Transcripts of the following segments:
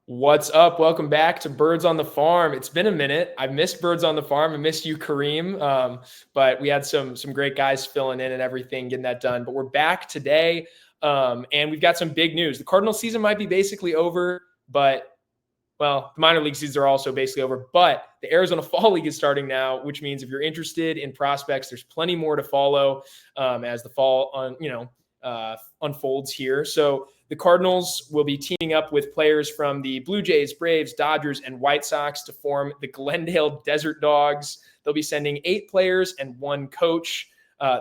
What's up? Welcome back to Birds on the Farm. It's been a minute. I've missed Birds on the Farm. I missed you, Kareem. But we had some great guys filling in and everything, getting that done. But we're back today, and we've got some big news. The Cardinal season might be basically over, but the minor league seasons are also basically over, but the Arizona Fall League is starting now, which means if you're interested in prospects, there's plenty more to follow as the fall unfolds here. So the Cardinals will be teaming up with players from the Blue Jays, Braves, Dodgers, and White Sox to form the Glendale Desert Dogs. They'll be sending 8 players and 1 coach.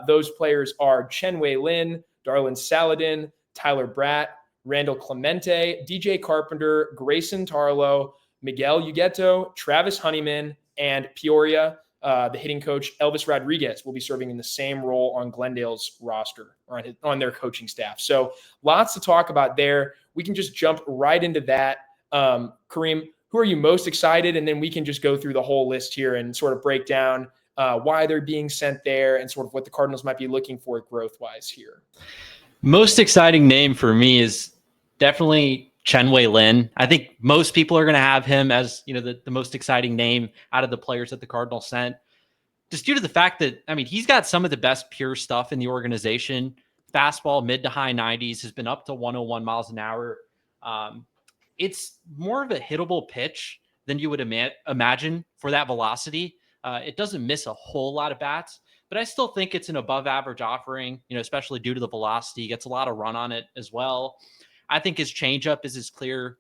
Those players are Chen Wei Lin, Darlin Saladin, Tyler Bratt, Randel Clemente, DJ Carpenter, Grayson Tarlow, Miguel Ugueto, Travis Honeyman, and Peoria. The hitting coach, Elvis Rodriguez, will be serving in the same role on Glendale's roster or on their coaching staff. So lots to talk about there. We can just jump right into that. Kareem, who are you most excited? And then we can just go through the whole list here and sort of break down why they're being sent there and sort of what the Cardinals might be looking for growth-wise here. Most exciting name for me is definitely Chen Wei Lin. I think most people are going to have him as, the most exciting name out of the players that the Cardinals sent, just due to the fact that, he's got some of the best pure stuff in the organization. Fastball, mid to high 90s, has been up to 101 miles an hour. It's more of a hittable pitch than you would imagine for that velocity. It doesn't miss a whole lot of bats, but I still think it's an above average offering, especially due to the velocity. He gets a lot of run on it as well. I think his changeup is his clear,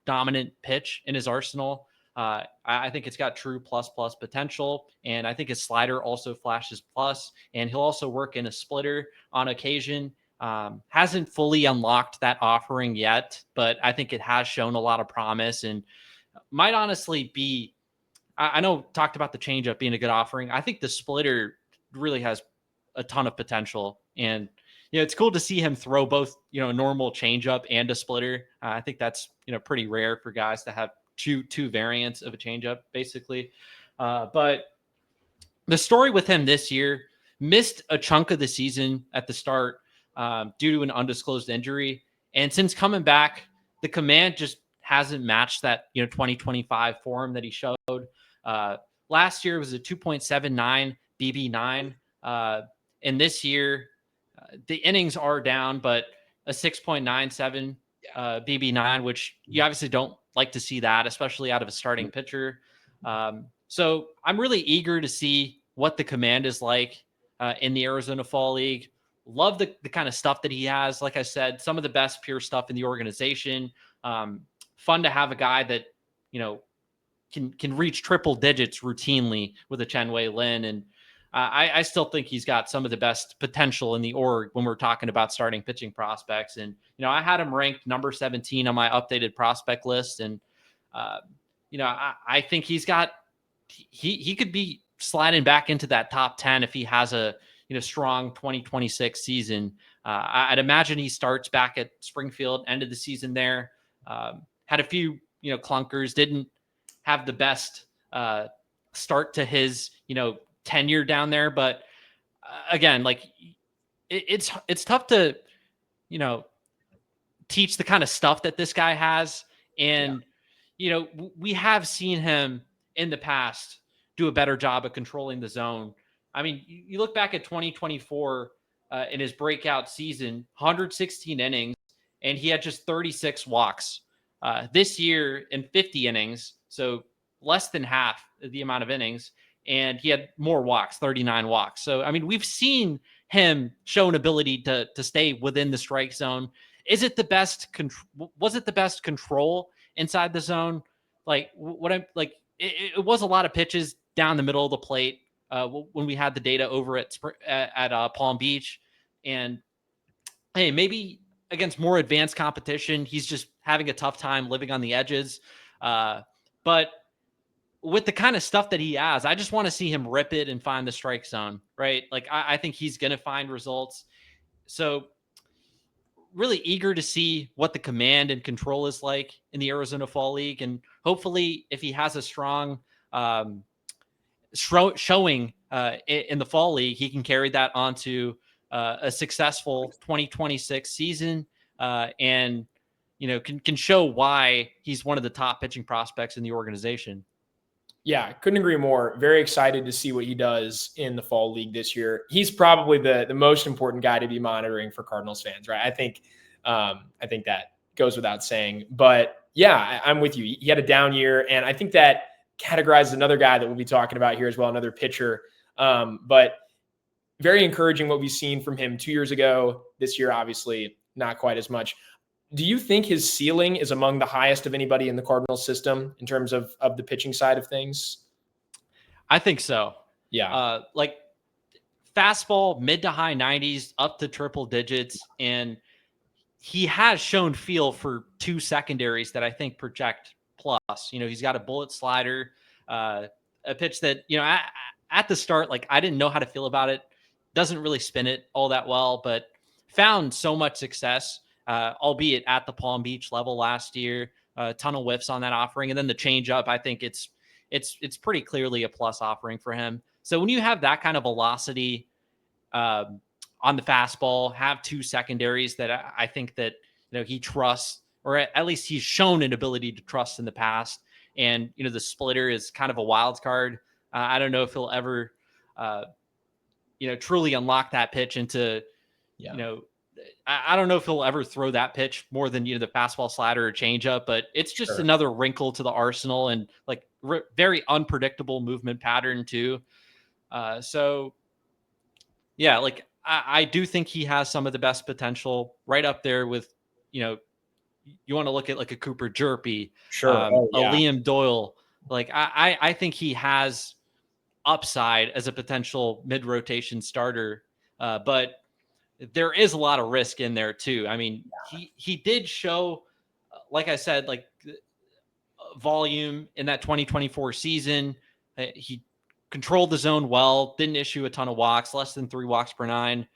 dominant pitch in his arsenal. I think it's got true plus potential. And I think his slider also flashes plus, and he'll also work in a splitter on occasion. Hasn't fully unlocked that offering yet, but I think it has shown a lot of promise and might honestly be, I know talked about the changeup being a good offering. I think the splitter really has a ton of potential, and it's cool to see him throw both a normal changeup and a splitter. I think that's pretty rare for guys to have two variants of a changeup basically. But the story with him this year, missed a chunk of the season at the start due to an undisclosed injury, and since coming back, the command just hasn't matched that 2025 form that he showed. Last year was a 2.79 BB9. And this year, the innings are down, but a 6.97 BB9, which you obviously don't like to see that, especially out of a starting pitcher. So I'm really eager to see what the command is like in the Arizona Fall League. Love the kind of stuff that he has. Like I said, some of the best pure stuff in the organization. Fun to have a guy that, can reach triple digits routinely with a Chen Wei Lin. And I still think he's got some of the best potential in the org when we're talking about starting pitching prospects. And, I had him ranked number 17 on my updated prospect list. And, I think he's got, he could be sliding back into that top 10 if he has a, strong 2026 season. I'd imagine he starts back at Springfield, end of the season there. Had a few, clunkers, didn't have the best start to his, tenure down there. But again, like it's tough to, teach the kind of stuff that this guy has. And, we have seen him in the past do a better job of controlling the zone. You look back at 2024 in his breakout season, 116 innings, and he had just 36 walks. This year in 50 innings, so less than half the amount of innings, and he had more walks, 39 walks. So, we've seen him show an ability to stay within the strike zone. Is it the best? Was it the best control inside the zone? Like what I'm like, it was a lot of pitches down the middle of the plate when we had the data over at Palm Beach. And hey, maybe against more advanced competition, he's just having a tough time living on the edges. But with the kind of stuff that he has, I just want to see him rip it and find the strike zone, right? Like I think he's going to find results. So really eager to see what the command and control is like in the Arizona Fall League. And hopefully if he has a strong showing in the Fall League, he can carry that onto a successful 2026 season. And, can show why he's one of the top pitching prospects in the organization. Yeah, couldn't agree more. Very excited to see what he does in the fall league this year. He's probably the most important guy to be monitoring for Cardinals fans, right? I think that goes without saying. But yeah, I'm with you. He had a down year, and I think that categorizes another guy that we'll be talking about here as well, another pitcher. But very encouraging what we've seen from him 2 years ago. This year, obviously, not quite as much. Do you think his ceiling is among the highest of anybody in the Cardinals system in terms of the pitching side of things? I think so. Yeah. Like fastball, mid to high 90s, up to triple digits. And he has shown feel for two secondaries that I think project plus. He's got a bullet slider, a pitch that, at the start, like I didn't know how to feel about it. Doesn't really spin it all that well, but found so much success. Albeit at the Palm Beach level last year, a ton of whiffs on that offering. And then the changeup, I think it's pretty clearly a plus offering for him. So when you have that kind of velocity on the fastball, have two secondaries that I think that he trusts, or at least he's shown an ability to trust in the past. And the splitter is kind of a wild card. I don't know if he'll ever truly unlock that pitch into I don't know if he'll ever throw that pitch more than the fastball, slider, or changeup, but it's just another wrinkle to the arsenal, and like very unpredictable movement pattern too. So yeah, like I do think he has some of the best potential, right up there with you want to look at like a Cooper Jerpy, a Liam Doyle. Like I think he has upside as a potential mid rotation starter, but there is a lot of risk in there too. I mean, he did show, like I said, like volume in that 2024 season. He controlled the zone well, didn't issue a ton of walks, less than 3 walks per 9.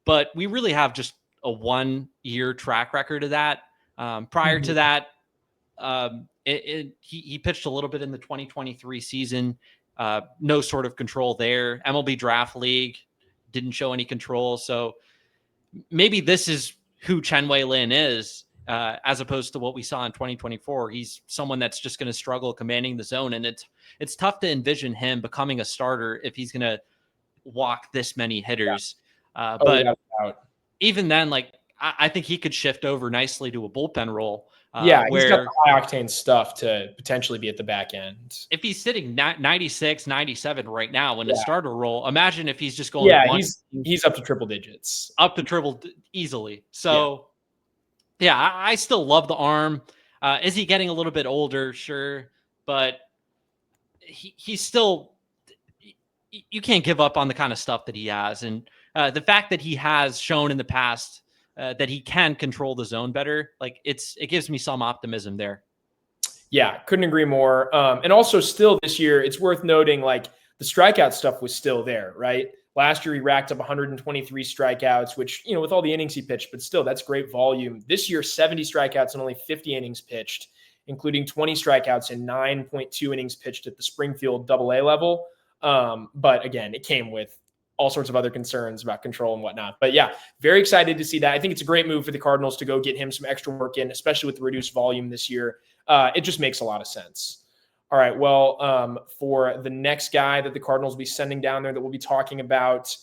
But we really have just a 1-year track record of that. Prior to that, he pitched a little bit in the 2023 season. No sort of control there. MLB Draft League didn't show any control. So maybe this is who Chen Wei Lin is, as opposed to what we saw in 2024. He's someone that's just going to struggle commanding the zone, and it's tough to envision him becoming a starter if he's going to walk this many hitters. But even then, like I think he could shift over nicely to a bullpen role. He's got the high octane stuff to potentially be at the back end. If he's sitting 96, 97 right now in the starter role, imagine if he's just going. Yeah, he's up to triple digits. Up to triple easily. So, I still love the arm. Is he getting a little bit older? Sure. But he's still – you can't give up on the kind of stuff that he has. And the fact that he has shown in the past – that he can control the zone better, like it gives me some optimism there. Yeah, couldn't agree more. And also still this year, it's worth noting, like the strikeout stuff was still there, right? Last year, he racked up 123 strikeouts, which, with all the innings he pitched, but still that's great volume. This year, 70 strikeouts and only 50 innings pitched, including 20 strikeouts and 9.2 innings pitched at the Springfield AA level. But again, it came with all sorts of other concerns about control and whatnot. But yeah, very excited to see that. I think it's a great move for the Cardinals to go get him some extra work in, especially with the reduced volume this year. It just makes a lot of sense. All right, well, for the next guy that the Cardinals will be sending down there that we'll be talking about,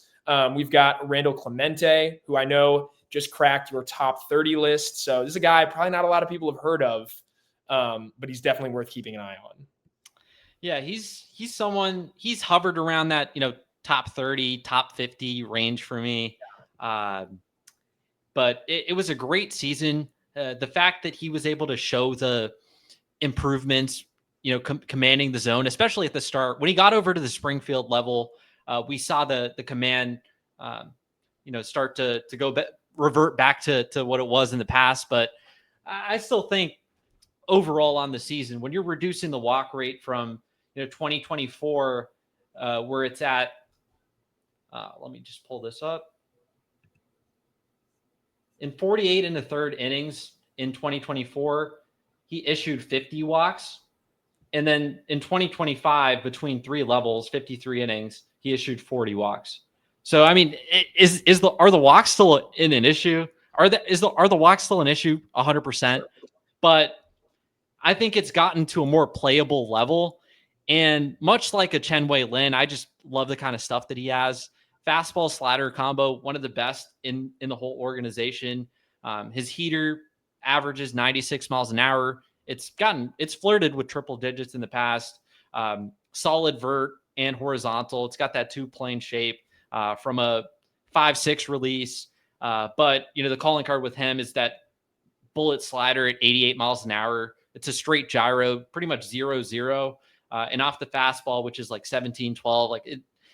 we've got Randel Clemente, who I know just cracked your top 30 list. So this is a guy probably not a lot of people have heard of, but he's definitely worth keeping an eye on. Yeah, he's someone, he's hovered around that, top 30, top 50 range for me. But it was a great season. The fact that he was able to show the improvements, commanding the zone, especially at the start, when he got over to the Springfield level, we saw the command, start to go revert back to what it was in the past. But I still think overall on the season, when you're reducing the walk rate from, 2024, where it's at, let me just pull this up. In 48 and a third innings in 2024, he issued 50 walks. And then in 2025, between 3 levels, 53 innings, he issued 40 walks. So, I mean, are the walks still an issue? are the walks still an issue? 100%. But I think it's gotten to a more playable level. And much like a Chen Wei Lin, I just love the kind of stuff that he has. Fastball slider combo, one of the best in the whole organization. His heater averages 96 miles an hour. It's flirted with triple digits in the past. Solid vert and horizontal. It's got that 2-plane shape from a 5.6 release. But the calling card with him is that bullet slider at 88 miles an hour. It's a straight gyro, pretty much 0-0. And off the fastball, which is like 17-12, like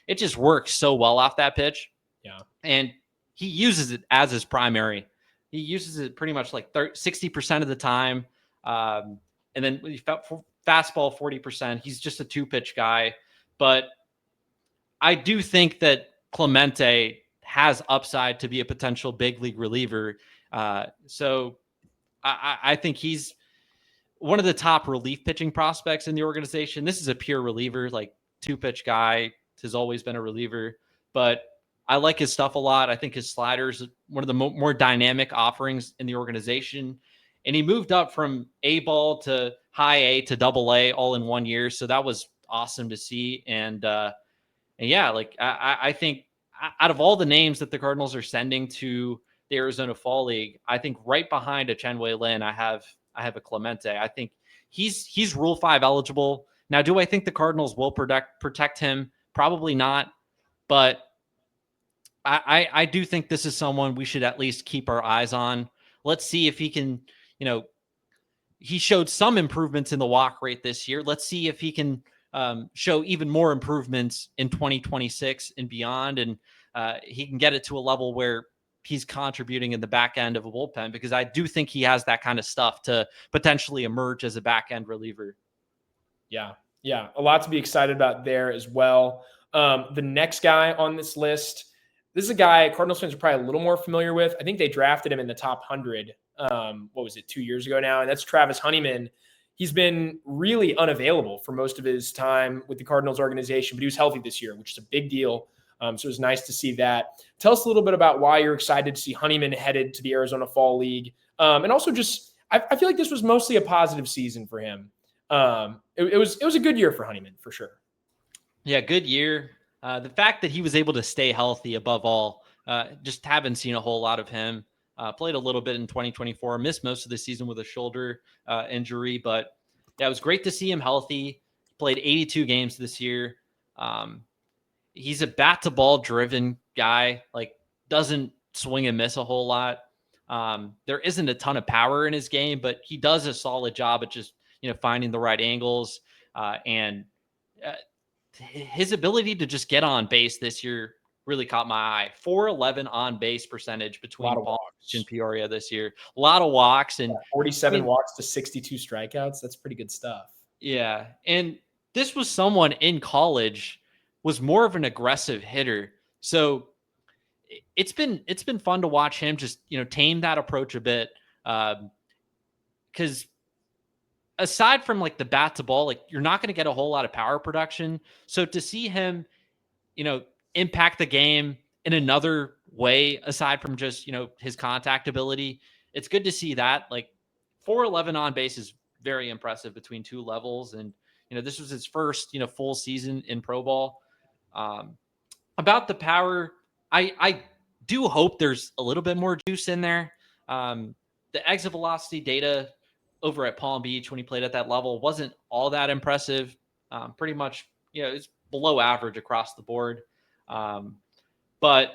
it just works so well off that pitch. Yeah. And he uses it as his primary. He uses it pretty much like 60% of the time. And then fastball 40%. He's just a 2-pitch guy. But I do think that Clemente has upside to be a potential big league reliever. So I think he's one of the top relief pitching prospects in the organization. This is a pure reliever, like 2-pitch guy, has always been a reliever, but I like his stuff a lot. I think his sliders are one of the more dynamic offerings in the organization. And he moved up from A ball to high A to double A all in 1 year. So that was awesome to see. And yeah, like I think out of all the names that the Cardinals are sending to the Arizona Fall League, I think right behind a Chen Wei Lin, I have a Clemente. I think he's Rule 5 eligible. Now, do I think the Cardinals will protect him? Probably not. But I do think this is someone we should at least keep our eyes on. Let's see if he can, he showed some improvements in the walk rate this year. Let's see if he can show even more improvements in 2026 and beyond. And he can get it to a level where he's contributing in the back end of a bullpen, because I do think he has that kind of stuff to potentially emerge as a back end reliever. Yeah. Yeah. A lot to be excited about there as well. The next guy on this list, this is a guy Cardinals fans are probably a little more familiar with. I think they drafted him in the top 100. 2 years ago now? And that's Travis Honeyman. He's been really unavailable for most of his time with the Cardinals organization, but he was healthy this year, which is a big deal. So it was nice to see that. Tell us a little bit about why you're excited to see Honeyman headed to the Arizona Fall League. And also just, I feel like this was mostly a positive season for him. It was a good year for Honeyman for sure. Yeah, good year. The fact that he was able to stay healthy above all, just haven't seen a whole lot of him. Played a little bit in 2024, missed most of the season with a shoulder injury, but yeah, it was great to see him healthy. Played 82 games this year. He's a bat to ball driven guy, like doesn't swing and miss a whole lot. There isn't a ton of power in his game, but he does a solid job at just, finding the right angles. And his ability to just get on base this year really caught my eye. 411 on base percentage between Palm Beach and Peoria this year. A lot of walks and 47 walks to 62 strikeouts. That's pretty good stuff. Yeah. And this was someone in college was more of an aggressive hitter. So it's been fun to watch him just, tame that approach a bit. Because aside from like the bat to ball, like you're not going to get a whole lot of power production. So to see him, impact the game in another way, aside from just, his contact ability, it's good to see that. Like 411 on base is very impressive between two levels. And, this was his first, full season in pro ball. About the power, I do hope there's a little bit more juice in there. The exit velocity data over at Palm Beach when he played at that level wasn't all that impressive. Pretty much, it's below average across the board. But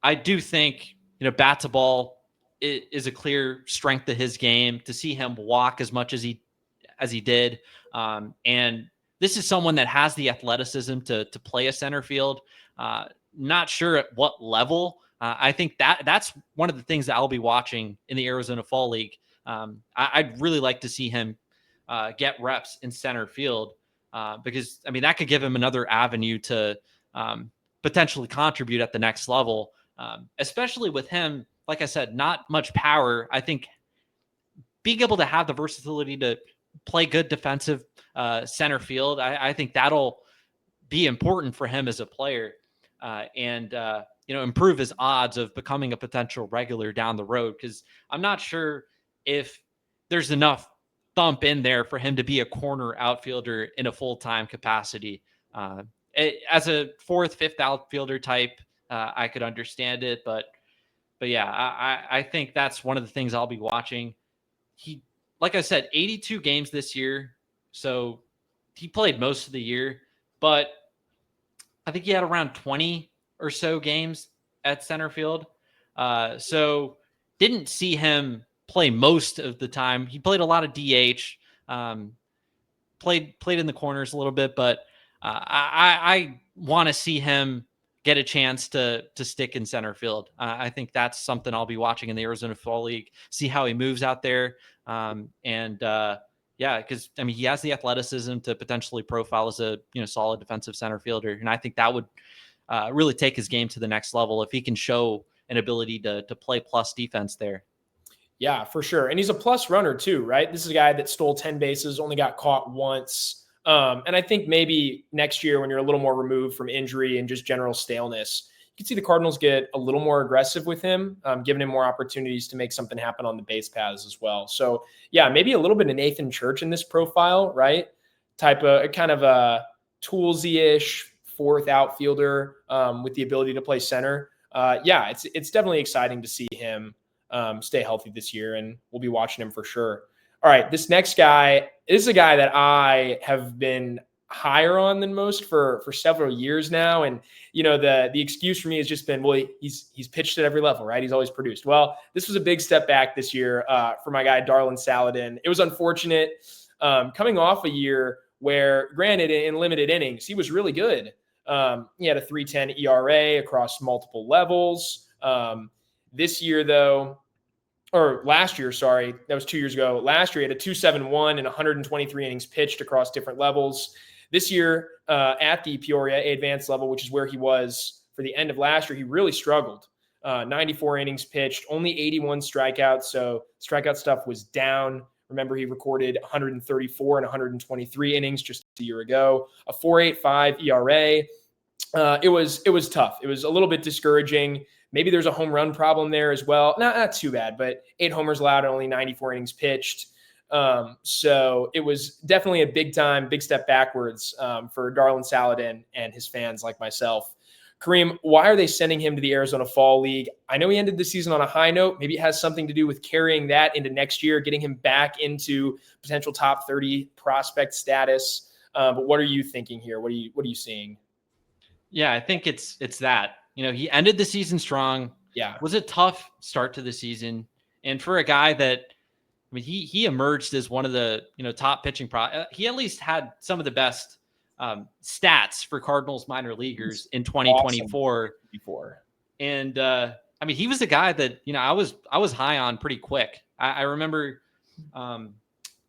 I do think, bat to ball is a clear strength of his game. To see him walk as much as he did. And this is someone that has the athleticism to play a center field. Not sure at what level. I think that's one of the things that I'll be watching in the Arizona Fall League. I'd really like to see him get reps in center field because, that could give him another avenue to potentially contribute at the next level, especially with him, like I said, not much power. I think being able to have the versatility to play good defensive center field, I think that'll be important for him as a player. And improve his odds of becoming a potential regular down the road. Because I'm not sure if there's enough thump in there for him to be a corner outfielder in a full-time capacity. As a fourth, fifth outfielder type, I could understand it, but yeah, I think that's one of the things I'll be watching. He, like I said, 82 games this year, so he played most of the year, but I think he had around 20 or so games at center field. So didn't see him play most of the time. He played a lot of DH, played in the corners a little bit, but I want to see him get a chance to stick in center field. I think that's something I'll be watching in the Arizona Fall League, see how he moves out there. Yeah, because I mean, he has the athleticism to potentially profile as a solid defensive center fielder, and I think that would really take his game to the next level if he can show an ability to play plus defense there. Yeah, for sure. And he's a plus runner too, right? This is a guy that stole 10 bases, only got caught once. And I think maybe next year when you're a little more removed from injury and just general staleness, you can see the Cardinals get a little more aggressive with him, giving him more opportunities to make something happen on the base paths as well. So yeah, maybe a little bit of Nathan Church in this profile, right? Type of kind of a toolsy-ish fourth outfielder with the ability to play center. Yeah, it's definitely exciting to see him stay healthy this year, and we'll be watching him for sure. All right, this next guy is a guy that I have been higher on than most for several years now, and the excuse for me has just been, well, he's pitched at every level, right? He's always produced. Well, this was a big step back this year for my guy Darlin Saladin. It was unfortunate coming off a year where, granted, in limited innings, he was really good. He had a 3.10 ERA across multiple levels. This year, though, or last year, sorry, that was 2 years ago. Last year, he had a 2.71 and 123 innings pitched across different levels. This year, at the Peoria advanced level, which is where he was for the end of last year, he really struggled. 94 innings pitched, only 81 strikeouts. So strikeout stuff was down. Remember, he recorded 134 and 123 innings just a year ago. A 4.85 ERA. It was tough. It was a little bit discouraging. Maybe there's a home run problem there as well. Not too bad, but 8 homers allowed and only 94 innings pitched. So it was definitely a big step backwards for Darlin Saladin and his fans like myself. Kareem, why are they sending him to the Arizona Fall League? I know he ended the season on a high note. Maybe it has something to do with carrying that into next year, getting him back into potential top 30 prospect status. But what are you thinking here? What are you seeing? Yeah, I think it's that. He ended the season strong. Yeah. It was a tough start to the season. And for a guy that, I mean, he emerged as one of the, top pitching he at least had some of the best stats for Cardinals minor leaguers in 2024. Awesome. And I mean, he was a guy that, I was high on pretty quick. I remember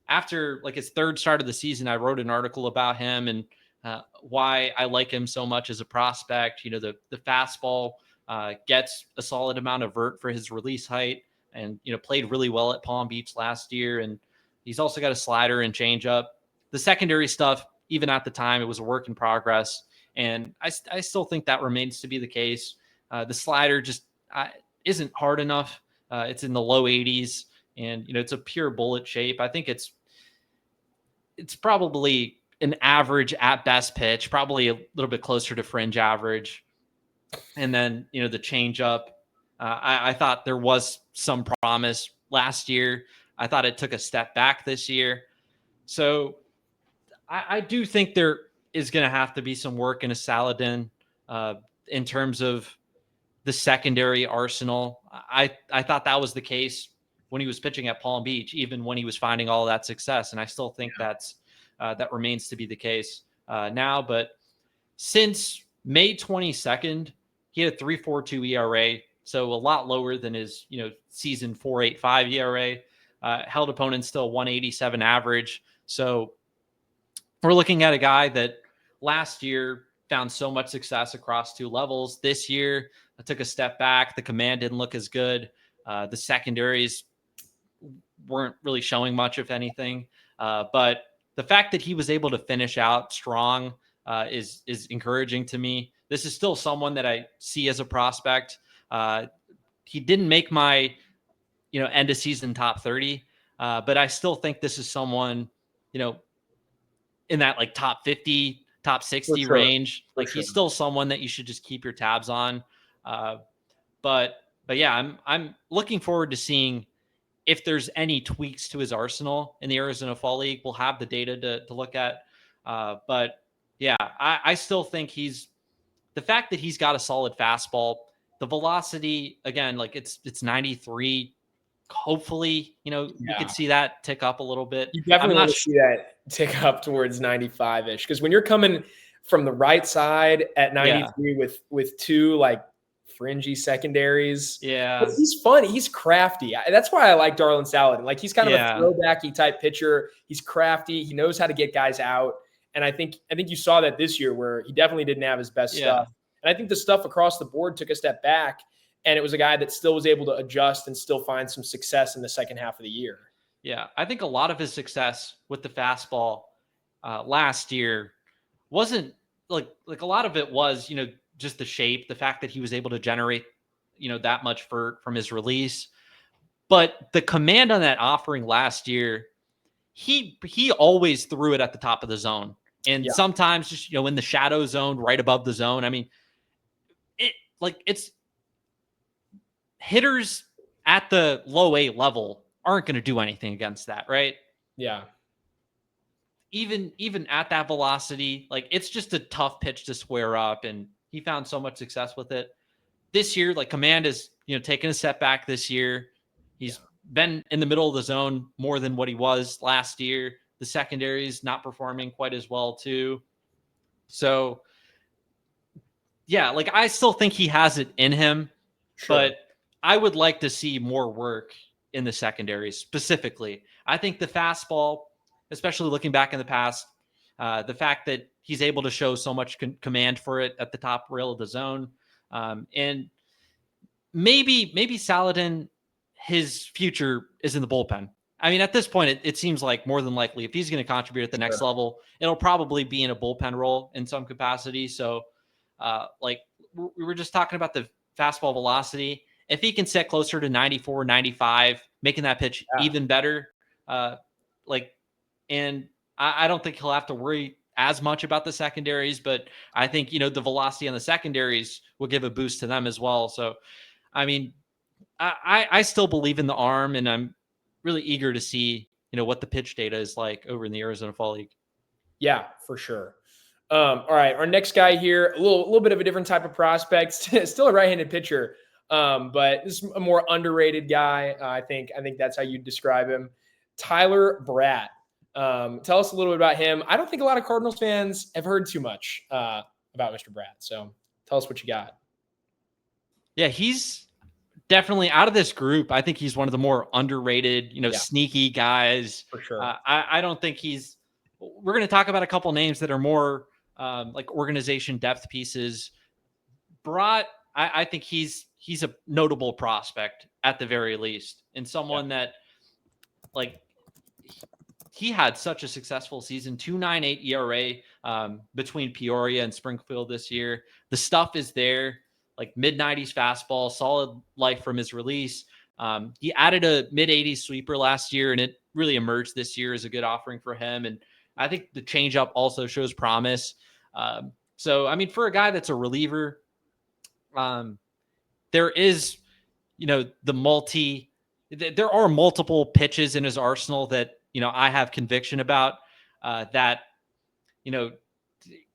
after like his third start of the season, I wrote an article about him and why I like him so much as a prospect. The fastball gets a solid amount of vert for his release height, and played really well at Palm Beach last year. And he's also got a slider and changeup. The secondary stuff, even at the time, it was a work in progress, and I still think that remains to be the case. The slider just isn't hard enough. It's in the low 80s, and it's a pure bullet shape. I think it's probably an average at best pitch, probably a little bit closer to fringe average. And then, the changeup, I thought there was some promise last year. I thought it took a step back this year. So I do think there is going to have to be some work in a Saladin in terms of the secondary arsenal. I thought that was the case when he was pitching at Palm Beach, even when he was finding all of that success. And I still think that remains to be the case now. But since May 22nd, he had a 3.42 ERA, so a lot lower than his season 4.85 ERA. Held opponents still 187 average. So we're looking at a guy that last year found so much success across 2 levels. This year, I took a step back. The command didn't look as good. The secondaries weren't really showing much, if anything. But the fact that he was able to finish out strong is encouraging to me. this is still someone that I see as a prospect. He didn't make my, end of season top 30, but I still think this is someone, in that like top 50, top 60 range. Like he's still someone that you should just keep your tabs on. But yeah, I'm looking forward to seeing if there's any tweaks to his arsenal in the Arizona Fall League. We'll have the data to look at. But yeah, I still think the fact that he's got a solid fastball, the velocity, again, like it's 93. Hopefully, we could see that tick up a little bit. You definitely want to see that tick up towards 95-ish, because when you're coming from the right side at 93 with two like fringy secondaries, but he's fun. He's crafty. That's why I like Darlin Saladin. Like he's kind of a throwbacky type pitcher. He's crafty. He knows how to get guys out. And I think you saw that this year where he definitely didn't have his best stuff. And I think the stuff across the board took a step back. And it was a guy that still was able to adjust and still find some success in the second half of the year. Yeah, I think a lot of his success with the fastball last year wasn't like a lot of it was, just the shape, the fact that he was able to generate, that much from his release. But the command on that offering last year, he always threw it at the top of the zone. And sometimes just, in the shadow zone, right above the zone. I mean, it's hitters at the low A level aren't going to do anything against that, right? Yeah. Even at that velocity, like it's just a tough pitch to square up, and he found so much success with it. This year, like command is, taking a step back this year. He's been in the middle of the zone more than what he was last year. The secondary is not performing quite as well too. So yeah, like I still think he has it in him, but I would like to see more work in the secondary specifically. I think the fastball, especially looking back in the past, the fact that he's able to show so much command for it at the top rail of the zone, and maybe Saladin, his future is in the bullpen. I mean, at this point, it seems like more than likely, if he's going to contribute at the next level, it'll probably be in a bullpen role in some capacity. So, like we were just talking about the fastball velocity. If he can set closer to 94, 95, making that pitch even better, and I don't think he'll have to worry as much about the secondaries, but I think, the velocity on the secondaries will give a boost to them as well. So, I mean, I still believe in the arm, and I'm really eager to see, what the pitch data is like over in the Arizona Fall League. Yeah, for sure. All right. Our next guy here, a little bit of a different type of prospect, still a right-handed pitcher. But this is a more underrated guy. I think that's how you describe him. Tyler Bratt. Tell us a little bit about him. I don't think a lot of Cardinals fans have heard too much about Mr. Bratt. So tell us what you got. Yeah, he's definitely out of this group. I think he's one of the more underrated, sneaky guys. For sure. I don't think we're going to talk about a couple names that are more like organization depth pieces. Bratt, I think he's a notable prospect at the very least, and someone that like he had such a successful season, 2.98 ERA between Peoria and Springfield this year. The stuff is there, like mid-90s fastball, solid life from his release. He added a mid-80s sweeper last year, and it really emerged this year as a good offering for him. And I think the changeup also shows promise. So, I mean, for a guy that's a reliever, there is, there are multiple pitches in his arsenal that, I have conviction about that,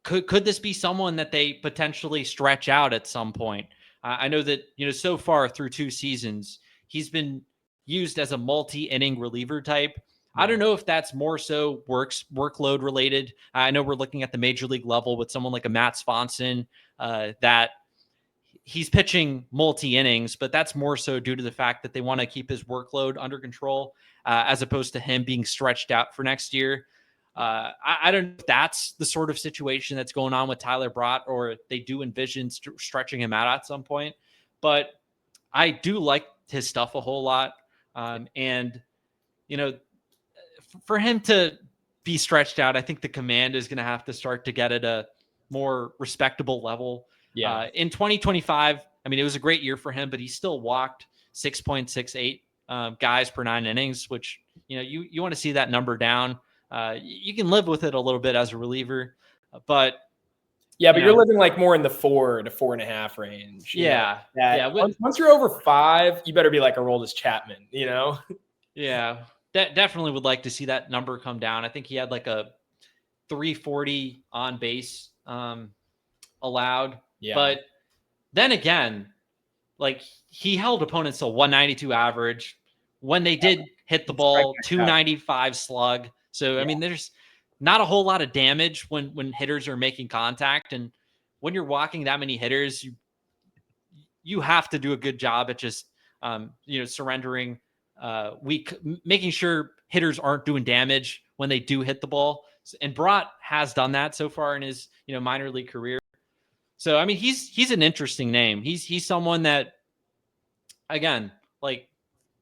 could this be someone that they potentially stretch out at some point? I know that, so far through 2 seasons, he's been used as a multi-inning reliever type. I don't know if that's more so workload related. I know we're looking at the major league level with someone like a Matt Swanson that he's pitching multi-innings, but that's more so due to the fact that they want to keep his workload under control as opposed to him being stretched out for next year. I don't know if that's the sort of situation that's going on with Tyler Bratt, or they do envision stretching him out at some point. But I do like his stuff a whole lot. And, for him to be stretched out, I think the command is going to have to start to get at a more respectable level. Yeah. In 2025, I mean, it was a great year for him, but he still walked 6.68 guys per 9 innings, which, you want to see that number down. You can live with it a little bit as a reliever, but yeah, but you're living like more in the 4 to 4.5 range. Yeah. Once you're over 5, you better be like Aroldis Chapman, Yeah. Definitely would like to see that number come down. I think he had like a 340 on base allowed. Yeah. But then again, like he held opponents to 192 average. When they did hit the ball, 295 slug. So, I mean, there's not a whole lot of damage when hitters are making contact. And when you're walking that many hitters, you have to do a good job at just, surrendering making sure hitters aren't doing damage when they do hit the ball. And Brat has done that so far in his, minor league career. So, I mean, he's an interesting name. He's someone that, again, like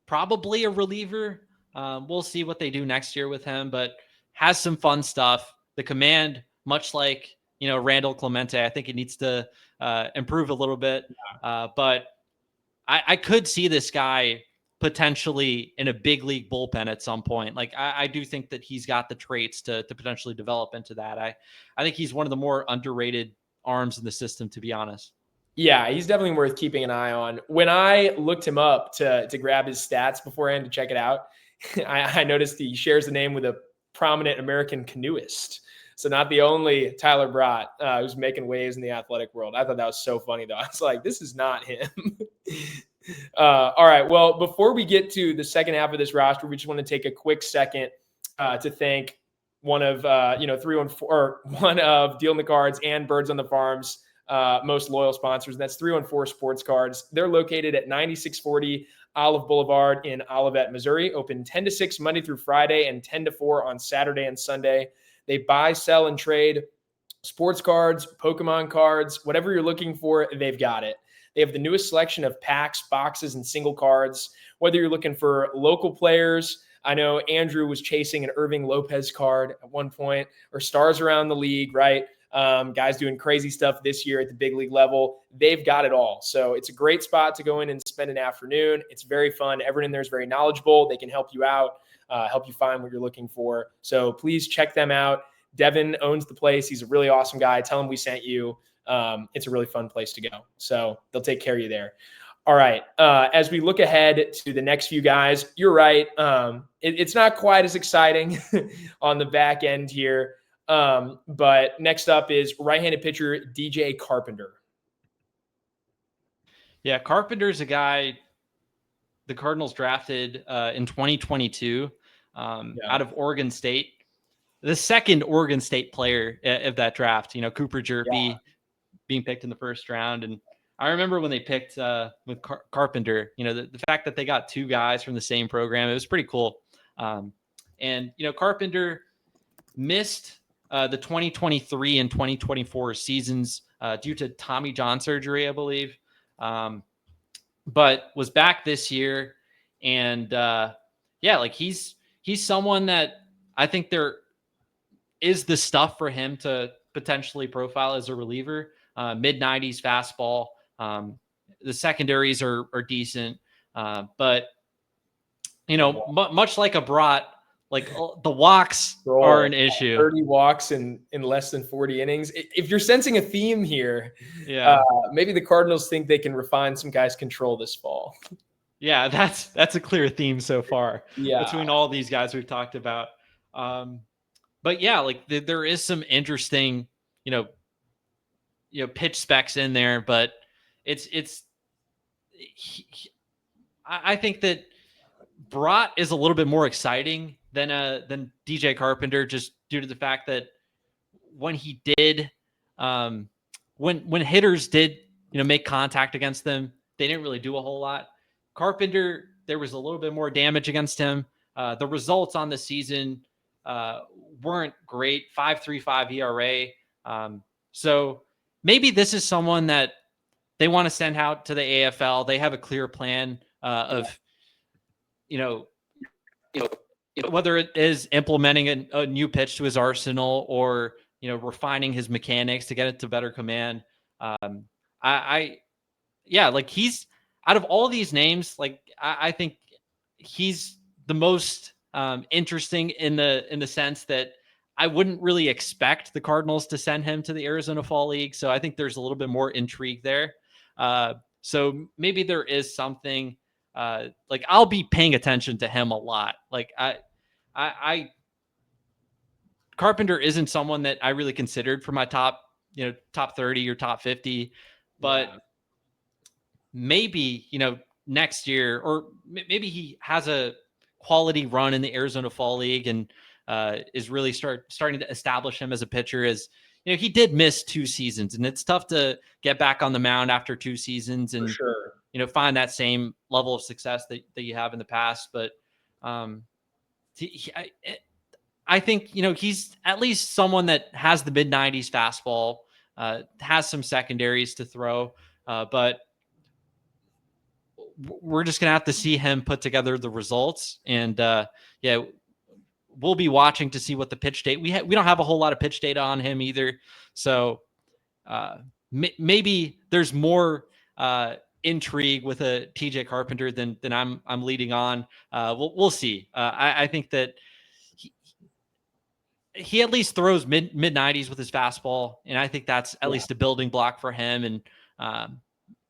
probably a reliever. We'll see what they do next year with him, but has some fun stuff. The command, much like, Randel Clemente, I think it needs to improve a little bit. But I could see this guy potentially in a big league bullpen at some point. Like I do think that he's got the traits to potentially develop into that. I think he's one of the more underrated arms in the system, to be honest. Yeah, he's definitely worth keeping an eye on. When I looked him up to grab his stats beforehand to check it out, I noticed he shares the name with a prominent American canoeist. So not the only Tyler Brat who's making waves in the athletic world. I thought that was so funny, though. I was like, this is not him. All right. Well, before we get to the second half of this roster, we just want to take a quick second to thank one of 314 or one of Deal in the Cards and Birds on the Farm's most loyal sponsors. And that's 314 Sports Cards. They're located at 9640 Olive Boulevard in Olivet, Missouri. Open 10 to 6 Monday through Friday and 10 to 4 on Saturday and Sunday. They buy, sell, and trade sports cards, Pokemon cards, whatever you're looking for, they've got it. They have the newest selection of packs, boxes, and single cards. Whether you're looking for local players, I know Andrew was chasing an Irving Lopez card at one point, or stars around the league, right? Guys doing crazy stuff this year at the big league level. They've got it all. So it's a great spot to go in and spend an afternoon. It's very fun. Everyone in there is very knowledgeable. They can help you out, help you find what you're looking for. So please check them out. Devin owns the place. He's a really awesome guy. Tell him we sent you. It's a really fun place to go. So they'll take care of you there. All right. As we look ahead to the next few guys, you're right. It's not quite as exciting on the back end here. But next up is right-handed pitcher DJ Carpenter. Yeah, Carpenter's a guy the Cardinals drafted in 2022 out of Oregon State. The second Oregon State player of that draft, Cooper Jerpy being picked in the first round. And I remember when they picked with Carpenter, the fact that they got 2 guys from the same program, it was pretty cool. And Carpenter missed the 2023 and 2024 seasons due to Tommy John surgery, I believe. But was back this year. And he's someone that I think there is the stuff for him to potentially profile as a reliever. Mid-90s fastball. The secondaries are decent. But, much like a Brat, like the walks are an issue. 30 walks in less than 40 innings. If you're sensing a theme here, maybe the Cardinals think they can refine some guys' control this fall. Yeah, that's a clear theme so far between all these guys we've talked about. But yeah, like there is some interesting, pitch specs in there, but I think that Brat is a little bit more exciting than DJ Carpenter, just due to the fact that when he did, when hitters did, make contact against them, they didn't really do a whole lot. Carpenter, there was a little bit more damage against him. The results on the season weren't great. 5.35 ERA. So maybe this is someone that they want to send out to the AFL. They have a clear plan of, whether it is implementing a new pitch to his arsenal or, refining his mechanics to get it to better command. Yeah, like he's out of all these names, like I think he's the most interesting in the sense that I wouldn't really expect the Cardinals to send him to the Arizona Fall League. So I think there's a little bit more intrigue there. So maybe there is something like I'll be paying attention to him a lot. Like I Carpenter isn't someone that I really considered for my top 30 or top 50, but Yeah, maybe, next year, or maybe he has a quality run in the Arizona Fall League and is really starting to establish him as a pitcher. As he did miss 2 seasons, and it's tough to get back on the mound after 2 seasons for and sure. find that same level of success that you have in the past. But um, I think he's at least someone that has the mid 90s fastball, has some secondaries to throw, but we're just gonna have to see him put together the results. And yeah, we'll be watching to see what the pitch date. We don't have a whole lot of pitch data on him either, so maybe there's more intrigue with a TJ Carpenter than I'm leading on. We'll see. I think that he at least throws mid 90s with his fastball, and I think that's at least a building block for him. And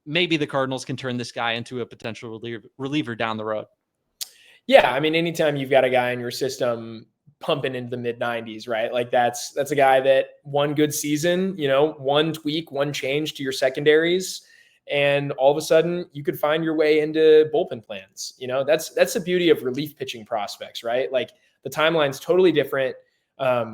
maybe the Cardinals can turn this guy into a potential reliever down the road. Yeah, I mean, anytime you've got a guy in your system pumping into the mid 90s, right? Like that's a guy that one good season, one tweak, one change to your secondaries, and all of a sudden you could find your way into bullpen plans. That's the beauty of relief pitching prospects, right? Like the timeline's totally different.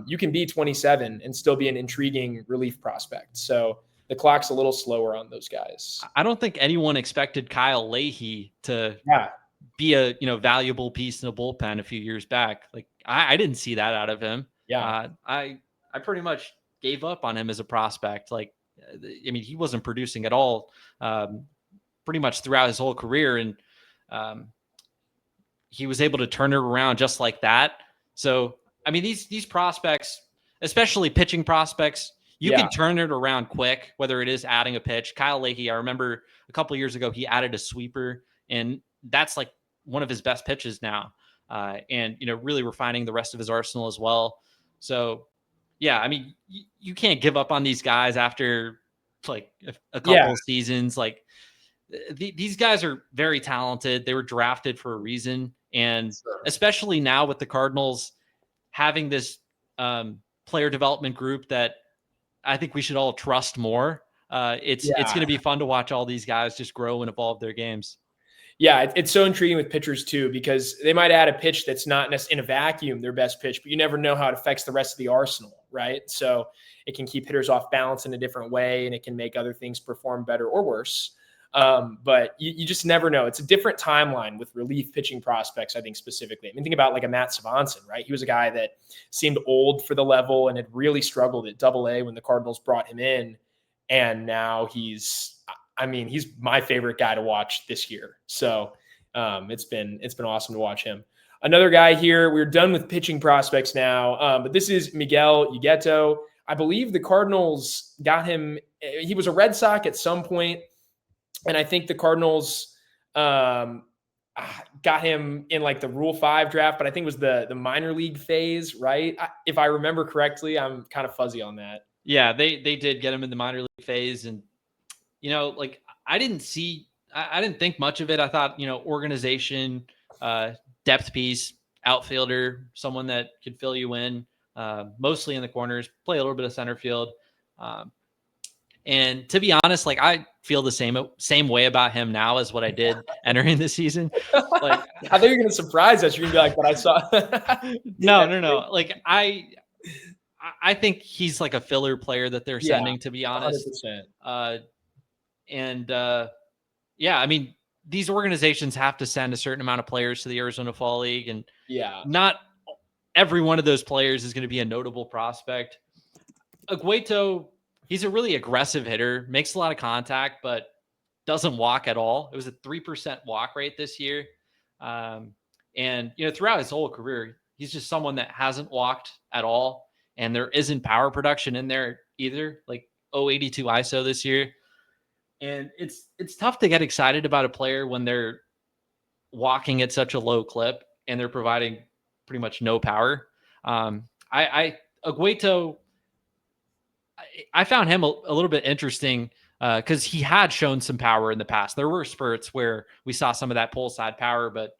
You can be 27 and still be an intriguing relief prospect. So the clock's a little slower on those guys. I don't think anyone expected Kyle Leahy to be a valuable piece in the bullpen a few years back. Like I didn't see that out of him. Yeah. I pretty much gave up on him as a prospect. Like, I mean, he wasn't producing at all, pretty much throughout his whole career, and he was able to turn it around just like that. So, I mean, these prospects, especially pitching prospects, you can turn it around quick, whether it is adding a pitch. Kyle Leahy, I remember a couple of years ago, he added a sweeper, and that's like one of his best pitches now. And, really refining the rest of his arsenal as well. So, yeah, I mean, you can't give up on these guys after like a couple of seasons. Like these guys are very talented. They were drafted for a reason. And especially now with the Cardinals having this player development group that I think we should all trust more. It's going to be fun to watch all these guys just grow and evolve their games. Yeah, it's so intriguing with pitchers too, because they might add a pitch that's not in a vacuum their best pitch, but you never know how it affects the rest of the arsenal, right? So it can keep hitters off balance in a different way, and it can make other things perform better or worse. But you just never know. It's a different timeline with relief pitching prospects, I think, specifically. I mean, think about like a Matt Swanson, right? He was a guy that seemed old for the level and had really struggled at AA when the Cardinals brought him in. And now he's my favorite guy to watch this year. So it's been awesome to watch him. Another guy here, we're done with pitching prospects now, but this is Miguel Ugueto. I believe the Cardinals got him. He was a Red Sox at some point, and I think the Cardinals got him in like the Rule 5 draft, but I think it was the minor league phase, right? If I remember correctly, I'm kind of fuzzy on that. Yeah, they did get him in the minor league phase, and like I didn't think much of it. I thought, organization, depth piece, outfielder, someone that could fill you in, mostly in the corners, play a little bit of center field. And to be honest, like I feel the same way about him now as what I did entering the season. Like I thought you were going to surprise us. You're going to be like, but I saw. No. Like I think he's like a filler player that they're sending, to be honest. 100%. Yeah, I mean, these organizations have to send a certain amount of players to the Arizona Fall League, and not every one of those players is going to be a notable prospect. Ugueto, he's a really aggressive hitter, makes a lot of contact, but doesn't walk at all. It was a 3% walk rate this year. And, throughout his whole career, he's just someone that hasn't walked at all. And there isn't power production in there either, like 082 ISO this year. And it's tough to get excited about a player when they're walking at such a low clip and they're providing pretty much no power. Aguaito, I found him a little bit interesting because he had shown some power in the past. There were spurts where we saw some of that pull side power, but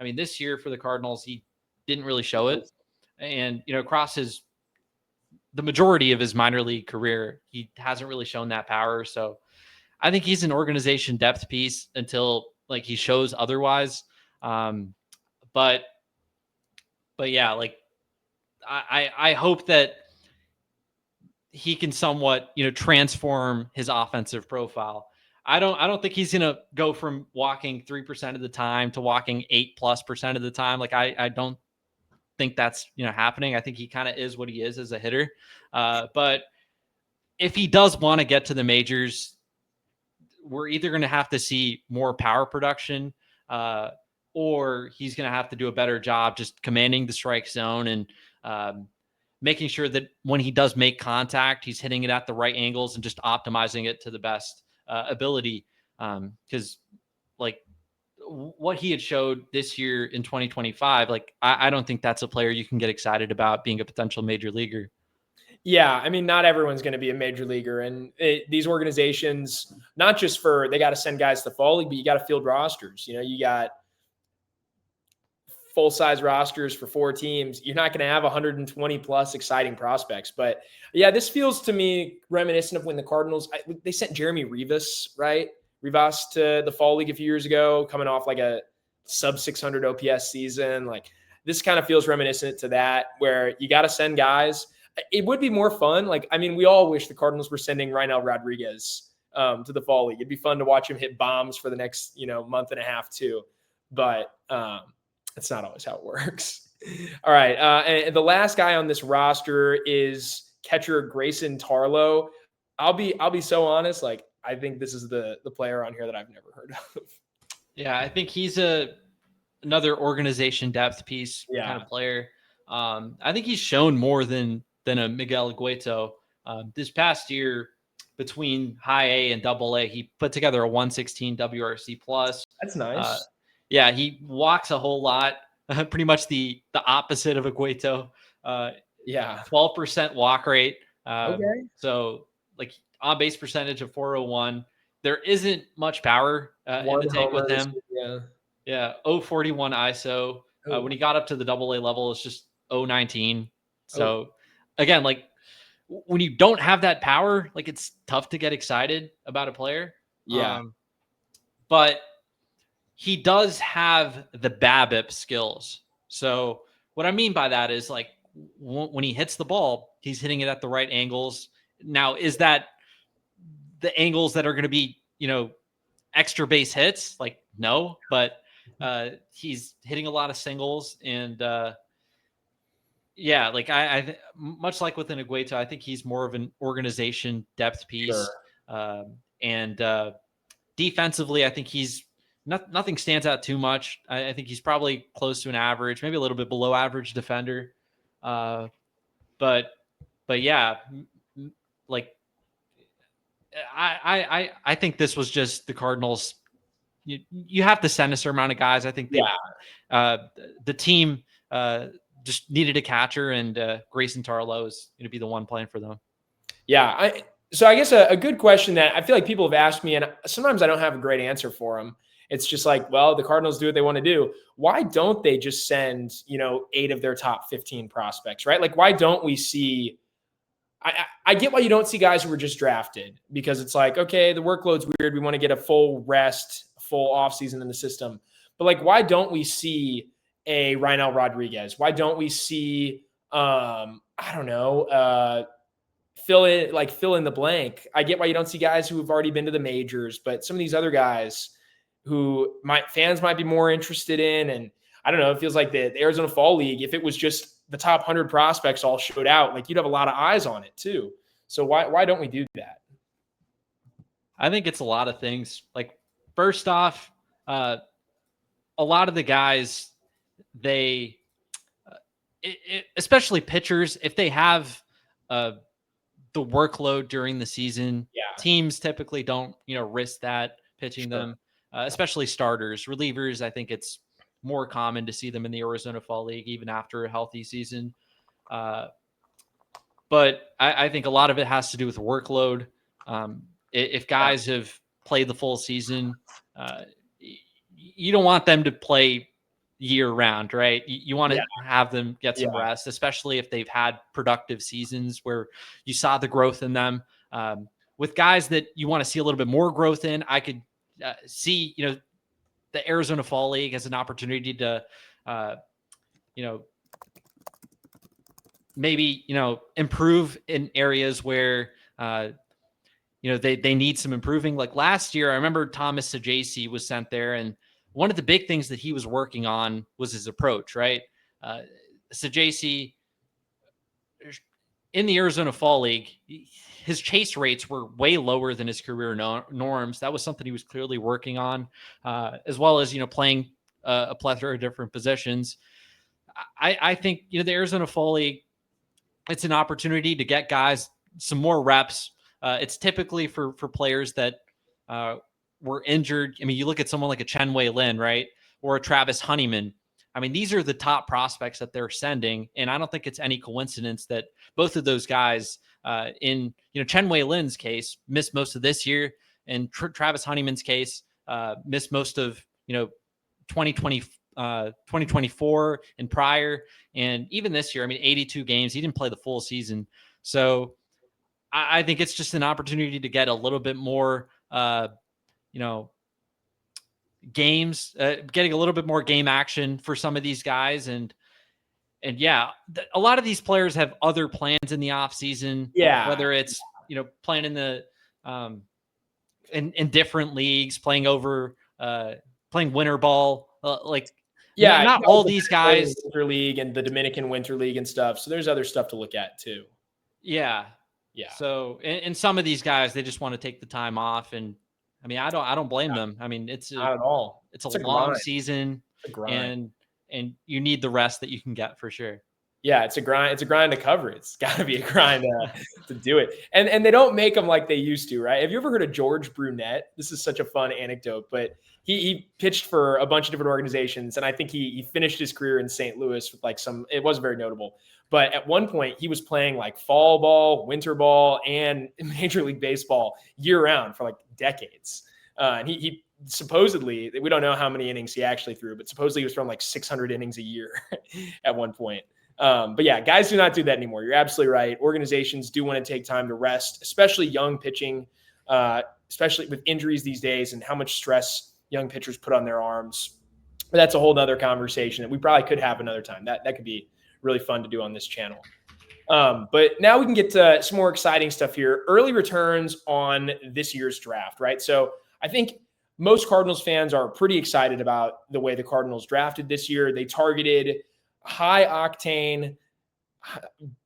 I mean, this year for the Cardinals, he didn't really show it. And, across the majority of his minor league career, he hasn't really shown that power. So I think he's an organization depth piece until like he shows otherwise. But yeah, like I hope that he can somewhat, transform his offensive profile. I don't think he's gonna go from walking 3% of the time to walking 8+% of the time. Like I don't think that's happening. I think he kind of is what he is as a hitter. But if he does want to get to the majors, we're either going to have to see more power production, or he's going to have to do a better job just commanding the strike zone and making sure that when he does make contact, he's hitting it at the right angles and just optimizing it to the best ability. Because like what he had showed this year in 2025, like I don't think that's a player you can get excited about being a potential major leaguer. Yeah, I mean, not everyone's going to be a major leaguer, and these organizations, not just they got to send guys to the fall league, but you got to field rosters. You got full size rosters for 4 teams. You're not going to have 120 plus exciting prospects, but yeah, this feels to me reminiscent of when the Cardinals they sent Jeremy Rivas to the fall league a few years ago, coming off like a sub 600 OPS season. Like this kind of feels reminiscent to that, where you got to send guys. It would be more fun. Like, I mean, we all wish the Cardinals were sending Randel Rodriguez to the fall league. It'd be fun to watch him hit bombs for the next, month and a half too. But that's not always how it works. All right. And the last guy on this roster is catcher Grayson Tarlow. I'll be so honest. Like, I think this is the player on here that I've never heard of. Yeah, I think he's another organization depth piece kind of player. I think he's shown more than a Miguel Aguaito. This past year, between high A and double A, he put together a 116 WRC plus. That's nice. Yeah, he walks a whole lot, pretty much the opposite of Aguaito. 12% walk rate. Okay. So like on base percentage of 401. There isn't much power in the tank with him. Yeah. 041 ISO. When he got up to the double A level, it's just 019. So again, like when you don't have that power, like it's tough to get excited about a player. Yeah. But he does have the BABIP skills. So what I mean by that is like when he hits the ball, he's hitting it at the right angles. Now, is that the angles that are going to be, extra base hits? Like, no, but he's hitting a lot of singles. And yeah, like I much like with an Aguaito, I think he's more of an organization depth piece. Sure. And defensively, I think he's nothing stands out too much. I think he's probably close to an average, maybe a little bit below average defender. But yeah, like I think this was just the Cardinals. You have to send a certain amount of guys. I think the team just needed a catcher, and Grayson Tarlow is going to be the one playing for them. Yeah. So I guess a good question that I feel like people have asked me, and sometimes I don't have a great answer for them. It's just like, well, the Cardinals do what they want to do. Why don't they just send, 8 of their top 15 prospects, right? Like, why don't we see I get why you don't see guys who were just drafted, because it's like, okay, the workload's weird. We want to get a full rest, full offseason in the system. But like, why don't we see a Randel Rodriguez? Why don't we see, I don't know, fill in the blank? I get why you don't see guys who have already been to the majors, but some of these other guys who fans might be more interested in. And I don't know, it feels like the Arizona Fall League, if it was just the top 100 prospects all showed out, like you'd have a lot of eyes on it too. So why don't we do that? I think it's a lot of things. Like, first off, a lot of the guys, especially pitchers, if they have the workload during the season. Yeah. Teams typically don't, risk that pitching them, especially starters. Relievers, I think it's more common to see them in the Arizona Fall League even after a healthy season. But I think a lot of it has to do with workload. If guys have played the full season, you don't want them to play year round, right? You want to have them get some rest, especially if they've had productive seasons where you saw the growth in them. With guys that you want to see a little bit more growth in, I could see, the Arizona Fall League as an opportunity to, maybe, improve in areas where, they need some improving. Like last year, I remember Thomas Sajaci was sent there, and one of the big things that he was working on was his approach, right? Sajaci in the Arizona Fall League, his chase rates were way lower than his career norms. That was something he was clearly working on, as well as, playing a plethora of different positions. I think, the Arizona Fall League, it's an opportunity to get guys some more reps. It's typically for players that were injured. I mean, you look at someone like a Chen Wei Lin, right? Or a Travis Honeyman. I mean, these are the top prospects that they're sending. And I don't think it's any coincidence that both of those guys in, Chen Wei Lin's case, missed most of this year. And Travis Honeyman's case, missed most of, 2020, 2024 and prior. And even this year, I mean, 82 games, he didn't play the full season. So I think it's just an opportunity to get a little bit more, games, getting a little bit more game action for some of these guys. And yeah, a lot of these players have other plans in the off season, whether it's, playing in the, in different leagues, playing over, playing winter ball, not all these guys. Winter League and the Dominican Winter League and stuff. So there's other stuff to look at too. Yeah. So, and some of these guys, they just want to take the time off, and I mean, I don't blame them. I mean, it's not at all. It's a long season, and you need the rest that you can get for sure. Yeah, it's a grind. It's a grind to cover. It's got to be a grind to do it. And they don't make them like they used to, right? Have you ever heard of George Brunette? This is such a fun anecdote, but he pitched for a bunch of different organizations, and I think he finished his career in St. Louis with it wasn't very notable. But at one point, he was playing like fall ball, winter ball, and Major League Baseball year round for like decades. And he supposedly, we don't know how many innings he actually threw, but supposedly he was throwing like 600 innings a year at one point. But yeah, guys do not do that anymore. You're absolutely right. Organizations do want to take time to rest, especially young pitching, especially with injuries these days and how much stress young pitchers put on their arms. But that's a whole nother conversation that we probably could have another time. That could be really fun to do on this channel. But now we can get to some more exciting stuff here. Early returns on this year's draft, right? So I think most Cardinals fans are pretty excited about the way the Cardinals drafted this year. They targeted high octane,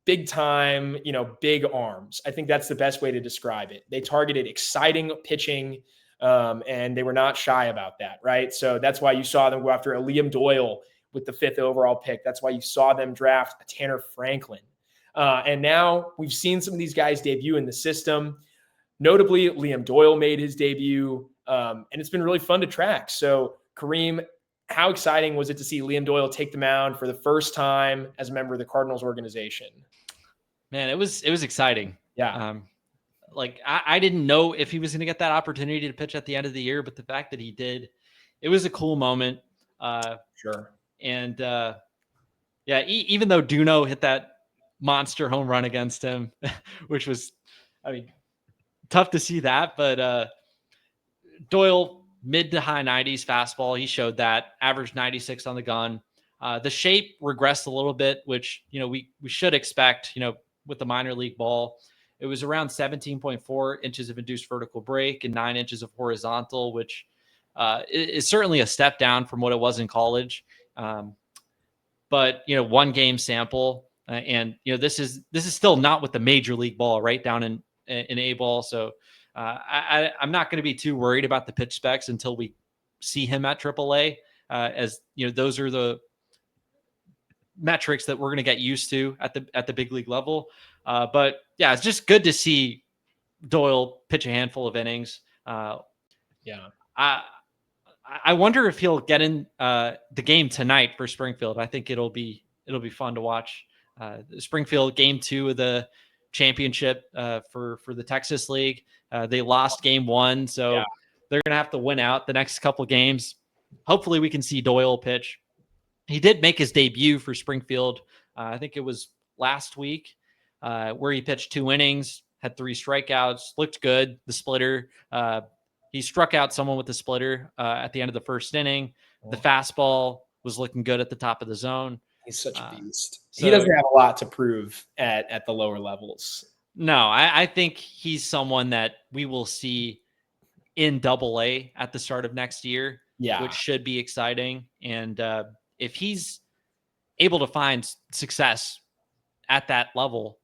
big time, big arms. I think that's the best way to describe it. They targeted exciting pitching, and they were not shy about that, right? So that's why you saw them go after a Liam Doyle with the 5th overall pick. That's why you saw them draft a Tanner Franklin. And now we've seen some of these guys debut in the system. Notably, Liam Doyle made his debut, and it's been really fun to track. So, Kareem, how exciting was it to see Liam Doyle take the mound for the first time as a member of the Cardinals organization? Man, it was exciting. Yeah. I didn't know if he was going to get that opportunity to pitch at the end of the year, but the fact that he did, it was a cool moment. Sure. And even though Duno hit that monster home run against him, which was, tough to see that, but Doyle, mid to high 90s fastball, he showed that, averaged 96 on the gun. The shape regressed a little bit, which, we should expect, with the minor league ball. It was around 17.4 inches of induced vertical break and 9 inches of horizontal, which is certainly a step down from what it was in college. But, one game sample, and, this is still not with the major league ball, right down in A ball. So I'm not going to be too worried about the pitch specs until we see him at AAA, as those are metrics that we're going to get used to at the big league level. But yeah, it's just good to see Doyle pitch a handful of innings. I wonder if he'll get in the game tonight for Springfield. I think it'll be fun to watch. Springfield game 2 of the championship for the Texas League. They lost game 1, so they're gonna have to win out the next couple games. Hopefully, we can see Doyle pitch. He did make his debut for Springfield. I think it was last week, where he pitched 2 innings, had 3 strikeouts, looked good. The splitter. He struck out someone with the splitter at the end of the first inning. The fastball was looking good at the top of the zone. He's such a beast. So he doesn't have a lot to prove at the lower levels. No, I think he's someone that we will see in Double-A at the start of next year, which should be exciting. And if he's able to find success at that level,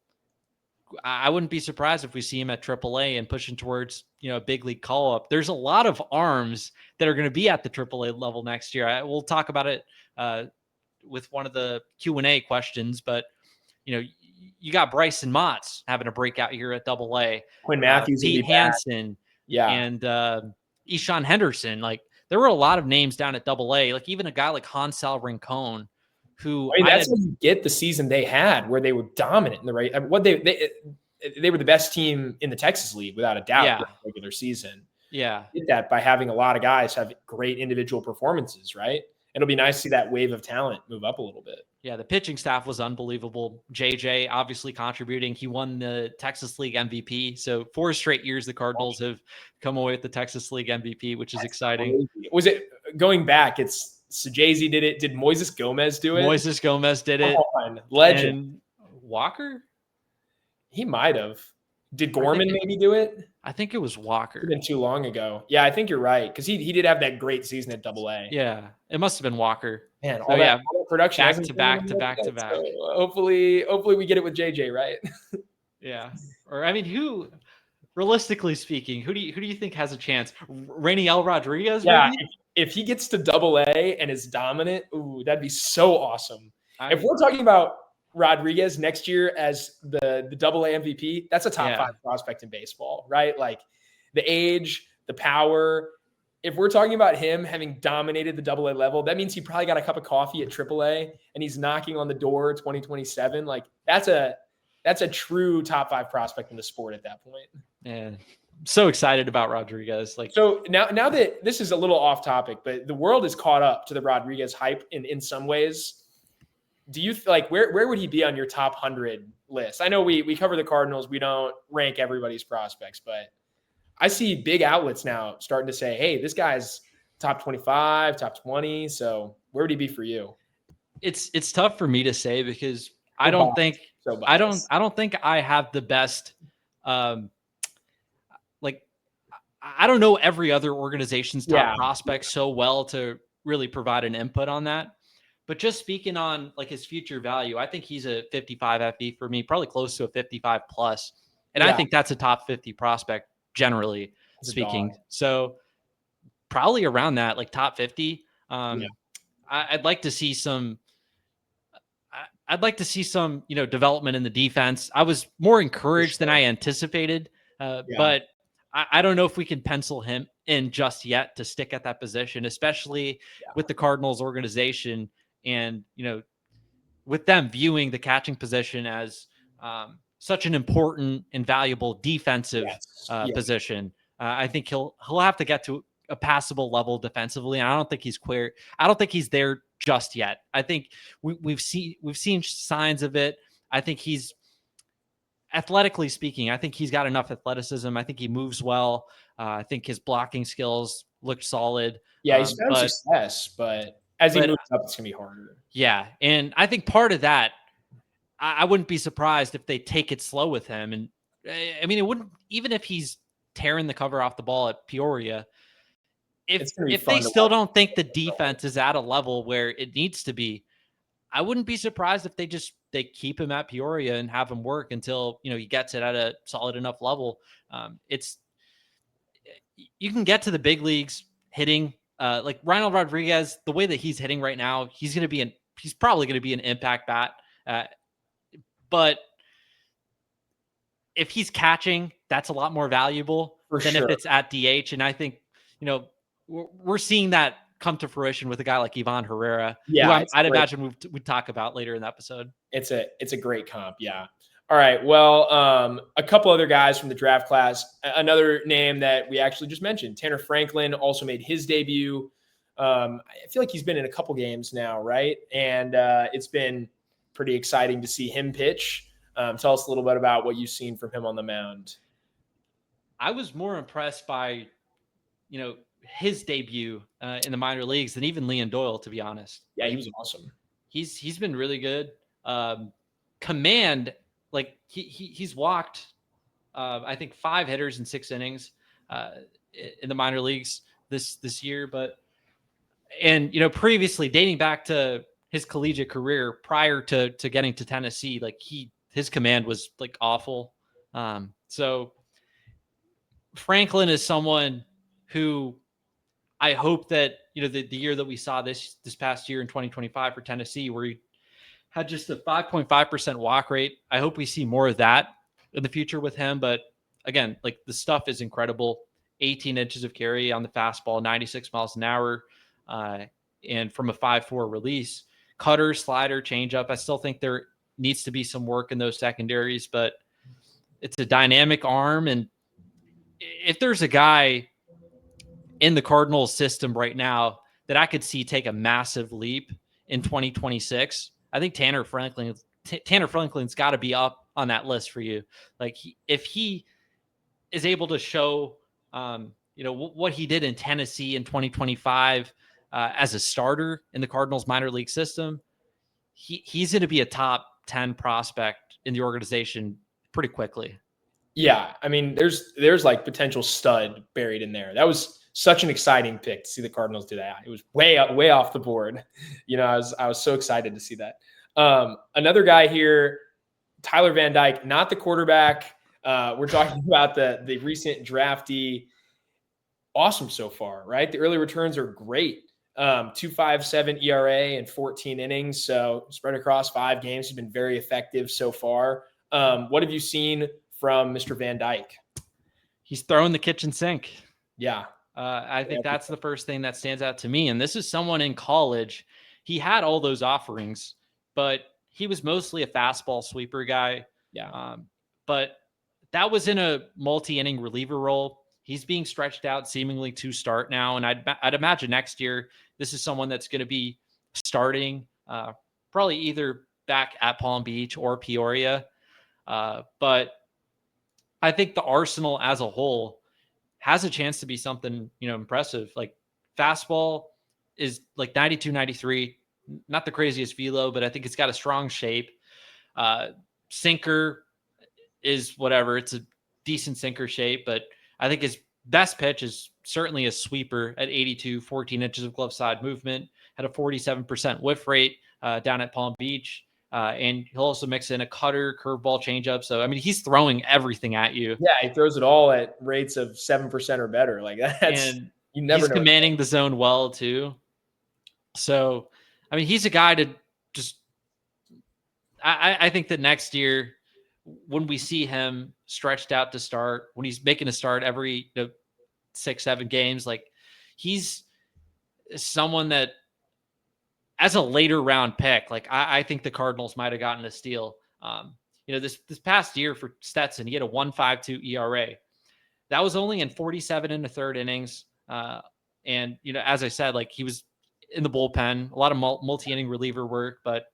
I wouldn't be surprised if we see him at AAA and pushing towards, a big league call up. There's a lot of arms that are going to be at the AAA level next year. We'll talk about it with one of the Q&A questions, but you got Bryson Motts having a breakout here at AA. Quinn Matthews, Pete Hansen, and Eshawn Henderson. Like, there were a lot of names down at AA. Like, even a guy like Hansel Rincon, who that's when you get the season they had where they were dominant in the right. What they were the best team in the Texas League without a doubt in the regular season. Yeah, did that by having a lot of guys have great individual performances, right? It'll be nice to see that wave of talent move up a little bit. Yeah, the pitching staff was unbelievable. JJ obviously contributing. He won the Texas League MVP. So 4 straight years the Cardinals have come away with the Texas League MVP, which is exciting. Crazy. Was it going back? It's Sajazi did it. Did Moises Gomez do it? Moises Gomez did it. Legend. And Walker? He might have. Did Gorman maybe do it? I think it was Walker. It's been too long ago. Yeah, I think you're right, because he did have that great season at AA. Yeah, it must have been Walker. Man, all that production back to back. So hopefully we get it with JJ, right? Yeah. Or I mean, who, realistically speaking, who do you think has a chance? Rainiel Rodriguez? Yeah, if he gets to AA and is dominant, that'd be so awesome. If we're talking about Rodriguez next year as the AA MVP, that's a top 5 prospect in baseball, right? Like, the age, the power. If we're talking about him having dominated the AA level, that means he probably got a cup of coffee at AAA and he's knocking on the door 2027. Like, that's a true top 5 prospect in the sport at that point. Yeah. So excited about Rodriguez. So now that this is a little off topic, but the world is caught up to the Rodriguez hype in some ways. Do you where would he be on your top 100 list? I know we cover the Cardinals. We don't rank everybody's prospects, but I see big outlets now starting to say, hey, this guy's top 25, top 20. So where would he be for you? It's tough for me to say, because I don't think I have the best, I don't know every other organization's top prospect so well to really provide an input on that. But just speaking on his future value, I think he's a 55 FB for me, probably close to a 55 plus. And I think that's a top 50 prospect, generally speaking. So probably around that, top 50. I'd like to see some, development in the defense. I was more encouraged than I anticipated, but I don't know if we can pencil him in just yet to stick at that position, especially with the Cardinals organization. And, with them viewing the catching position as such an important and valuable defensive position, I think he'll have to get to a passable level defensively. And I don't think he's clear. I don't think he's there just yet. I think we've seen signs of it. I think he's, athletically speaking, I think he's got enough athleticism. I think he moves well. I think his blocking skills look solid. Yeah, he's found success, but as he moves up, it's going to be harder. Yeah. And I think part of that, I wouldn't be surprised if they take it slow with him. And I mean, it wouldn't, even if he's tearing the cover off the ball at Peoria, if they still don't think the defense is at a level where it needs to be, I wouldn't be surprised if they keep him at Peoria and have him work until, he gets it at a solid enough level. You can get to the big leagues hitting, like Randel Rodriguez, the way that he's hitting right now, he's going to be a he's probably going to be an impact bat. But if he's catching, that's a lot more valuable than if it's at DH. And I think, we're seeing that come to fruition with a guy like Ivan Herrera, who I'd imagine we'd talk about later in the episode. It's a great comp. Yeah. All right. Well, a couple other guys from the draft class. Another name that we actually just mentioned, Tanner Franklin, also made his debut. I feel like he's been in a couple games now, right? And it's been pretty exciting to see him pitch. Tell us a little bit about what you've seen from him on the mound. I was more impressed by, his debut in the minor leagues than even Leon Doyle, to be honest. Yeah, he was awesome. He's been really good. Command, like he's walked, I think 5 hitters in 6 innings in the minor leagues this year. And previously, dating back to his collegiate career prior to getting to Tennessee, like his command was like awful. So Franklin is someone who I hope that, the year that we saw this past year in 2025 for Tennessee, where he had just a 5.5% walk rate. I hope we see more of that in the future with him. But again, like the stuff is incredible. 18 inches of carry on the fastball, 96 miles an hour. And from a 5.4 release, cutter, slider, changeup. I still think there needs to be some work in those secondaries, but it's a dynamic arm. And if there's a guy in the Cardinals system right now that I could see take a massive leap in 2026, I think Tanner Franklin's got to be up on that list for you. Like if he is able to show, what he did in Tennessee in 2025 as a starter in the Cardinals minor league system, he's going to be a top 10 prospect in the organization pretty quickly. Yeah, I mean, there's like potential stud buried in there. That was such an exciting pick to see the Cardinals do that. It was way off the board. I was so excited to see that. Another guy here, Tyler Van Dyke, not the quarterback. We're talking about the recent draftee. Awesome so far, right? The early returns are great. 2.57 ERA and 14 innings. So spread across 5 games. He's been very effective so far. What have you seen from Mr. Van Dyke? He's throwing the kitchen sink. Yeah. I think that's the first thing that stands out to me. And this is someone in college. He had all those offerings, but he was mostly a fastball sweeper guy. Yeah. But that was in a multi-inning reliever role. He's being stretched out seemingly to start now. And I'd imagine next year, this is someone that's going to be starting probably either back at Palm Beach or Peoria. But I think the arsenal as a whole has a chance to be something, impressive. Like fastball is like 92, 93, not the craziest velo, but I think it's got a strong shape. Sinker is whatever. It's a decent sinker shape, but I think his best pitch is certainly a sweeper at 82, 14 inches of glove side movement, had a 47% whiff rate down at Palm Beach. And he'll also mix in a cutter, curveball, changeup. So, I mean, he's throwing everything at you. Yeah, he throws it all at rates of 7% or better. Like and you never know. He's commanding the zone well, too. So, I mean, he's a guy to just – I think that next year when we see him stretched out to start, when he's making a start every 6-7 games, like he's someone that – as a later round pick, like I think the Cardinals might have gotten a steal. This past year for Stetson, he had a 1.52 ERA. That was only in 47 1/3 innings. And as I said, like he was in the bullpen, a lot of multi-inning reliever work, but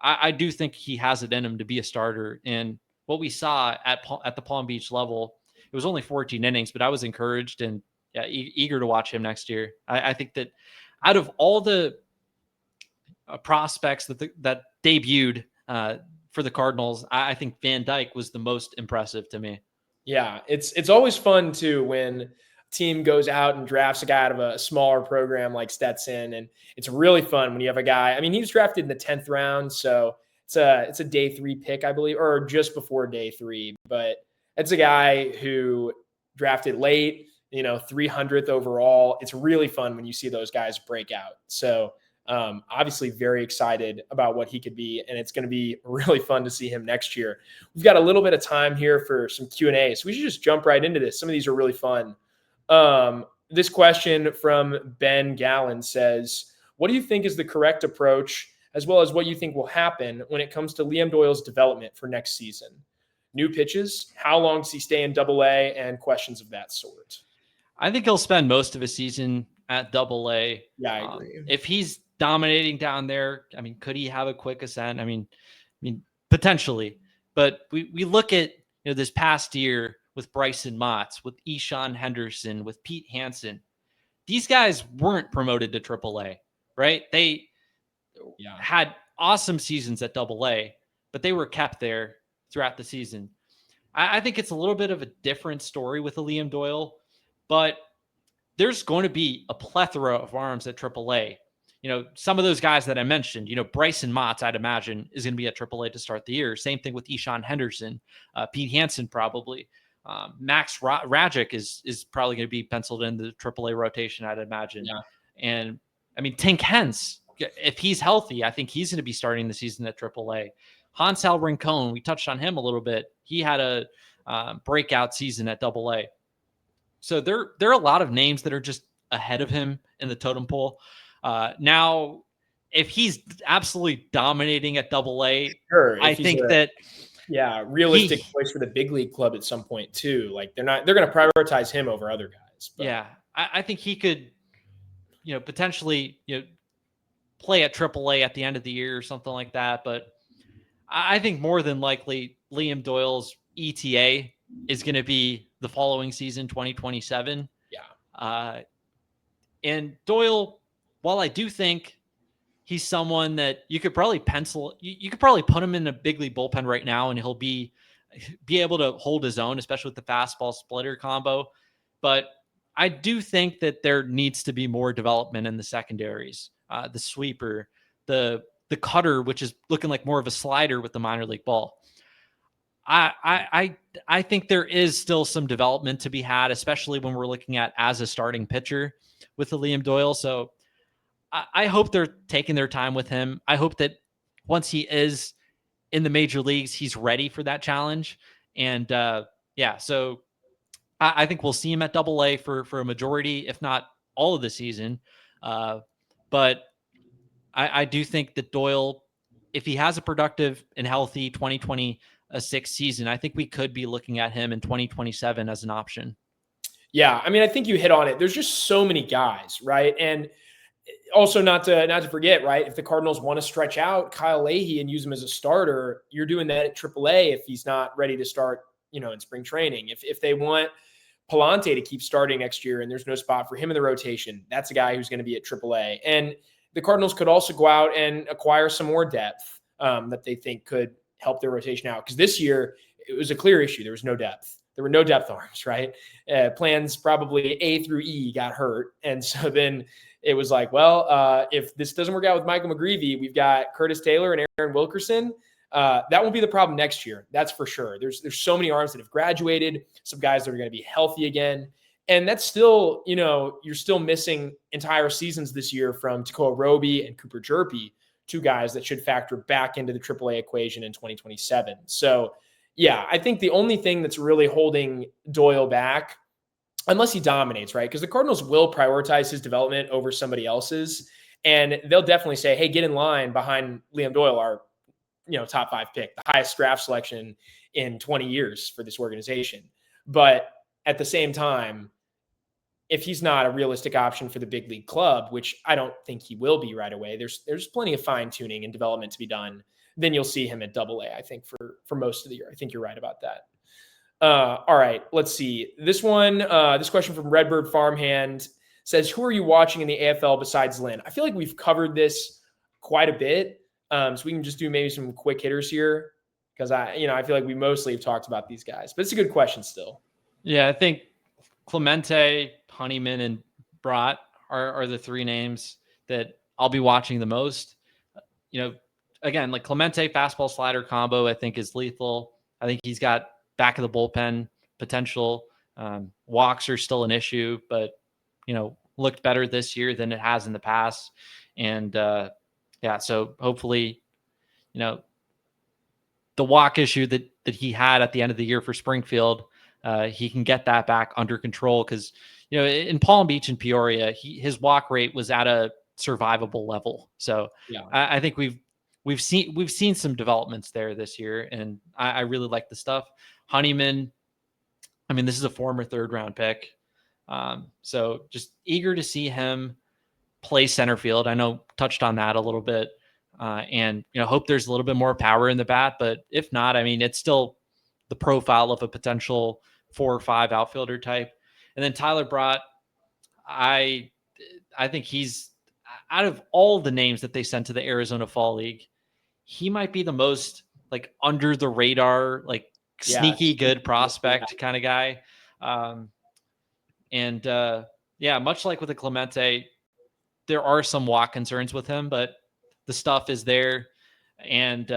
I do think he has it in him to be a starter. And what we saw at the Palm Beach level, it was only 14 innings, but I was encouraged and eager to watch him next year. I think that out of all the prospects that debuted for the Cardinals, I think Van Dyke was the most impressive to me. Yeah, it's always fun too when a team goes out and drafts a guy out of a smaller program like Stetson, and it's really fun when you have a guy. I mean, he was drafted in the 10th round, so it's a day 3 pick, I believe, or just before day 3. But it's a guy who drafted late, 300th overall. It's really fun when you see those guys break out. So Obviously very excited about what he could be, and it's going to be really fun to see him next year. We've got a little bit of time here for some Q&A, so we should just jump right into this. Some of these are really fun. This question from Ben Gallen says, what do you think is the correct approach, as well as what you think will happen when it comes to Liam Doyle's development for next season? New pitches, how long does he stay in AA, and questions of that sort. I think he'll spend most of his season at AA. Yeah, I agree. If he's dominating down there, I mean, could he have a quick ascent? I mean, potentially. But we look at this past year with Bryson Motts, with Eshawn Henderson, with Pete Hansen. These guys weren't promoted to AAA, right? They had awesome seasons at AA, but they were kept there throughout the season. I think it's a little bit of a different story with a Liam Doyle, but there's going to be a plethora of arms at AAA. Some of those guys that I mentioned, Bryson Motts, I'd imagine, is going to be at AAA to start the year. Same thing with Eshawn Henderson, Pete Hansen probably. Max Rajic is probably going to be penciled in the AAA rotation, I'd imagine. Yeah. And I mean, Tink Hens, if he's healthy, I think he's going to be starting the season at AAA. Hansel Rincon, we touched on him a little bit. He had a breakout season at AA. So there are a lot of names that are just ahead of him in the totem pole. Now, if he's absolutely dominating at AA, sure, I think that realistic choice for the big league club at some point too. Like they're going to prioritize him over other guys. But. Yeah, I think he could, potentially, play at AAA at the end of the year or something like that. But I think more than likely Liam Doyle's ETA is going to be the following season, 2027. Yeah. And Doyle, while I do think he's someone that you could probably you could probably put him in a big league bullpen right now and he'll be able to hold his own, especially with the fastball splitter combo. But I do think that there needs to be more development in the secondaries, the sweeper, the cutter, which is looking like more of a slider with the minor league ball. I think there is still some development to be had, especially when we're looking at as a starting pitcher with the Liam Doyle. So I hope they're taking their time with him. I hope that once he is in the major leagues, he's ready for that challenge. And so I think we'll see him at AA for a majority, if not all of the season. But I do think that Doyle, if he has a productive and healthy 2026 season, I think we could be looking at him in 2027 as an option. Yeah, I mean, I think you hit on it. There's just so many guys, right? And also not to forget, right? If the Cardinals want to stretch out Kyle Leahy and use him as a starter, you're doing that at AAA if he's not ready to start, in spring training. If they want Palante to keep starting next year and there's no spot for him in the rotation, that's a guy who's going to be at AAA. And the Cardinals could also go out and acquire some more depth that they think could help their rotation out. Because this year, it was a clear issue. There was no depth. There were no depth arms, right? Plans probably A through E got hurt. And so then it was like, well, if this doesn't work out with Michael McGreevy, we've got Curtis Taylor and Aaron Wilkerson. That won't be the problem next year. That's for sure. There's so many arms that have graduated, some guys that are going to be healthy again. And that's still, you're still missing entire seasons this year from Tekoa Roby and Cooper Jerpy, two guys that should factor back into the AAA equation in 2027. So, yeah, I think the only thing that's really holding Doyle back, unless he dominates, right? Because the Cardinals will prioritize his development over somebody else's. And they'll definitely say, hey, get in line behind Liam Doyle, our top 5 pick, the highest draft selection in 20 years for this organization. But at the same time, if he's not a realistic option for the big league club, which I don't think he will be right away, there's plenty of fine tuning and development to be done. Then you'll see him at AA, I think, for most of the year. I think you're right about that. All right, let's see. This question from Redbird Farmhand says, who are you watching in the AFL besides Lin? I feel like we've covered this quite a bit. So we can just do maybe some quick hitters here because I feel like we mostly have talked about these guys, but it's a good question still. Yeah, I think Clemente, Honeyman, and Brott are the 3 names that I'll be watching the most. Again, like Clemente fastball slider combo, I think is lethal. I think he's got back of the bullpen potential. Walks are still an issue, but looked better this year than it has in the past. And yeah, so hopefully, the walk issue that he had at the end of the year for Springfield, he can get that back under control, because in Palm Beach and Peoria, his walk rate was at a survivable level. So Yeah. I think we've seen some developments there this year, and I really like the stuff. Honeyman, I mean, this is a former 3rd round pick, so just eager to see him play center field. I know touched on that a little bit. And hope there's a little bit more power in the bat, but if not, I mean, it's still the profile of a potential 4 or 5 outfielder type. And then Tyler Brott, I think he's, out of all the names that they sent to the Arizona Fall League, he might be the most like under the radar, like sneaky good prospect kind of guy. Yeah, much like with the Clemente, there are some walk concerns with him, but the stuff is there. And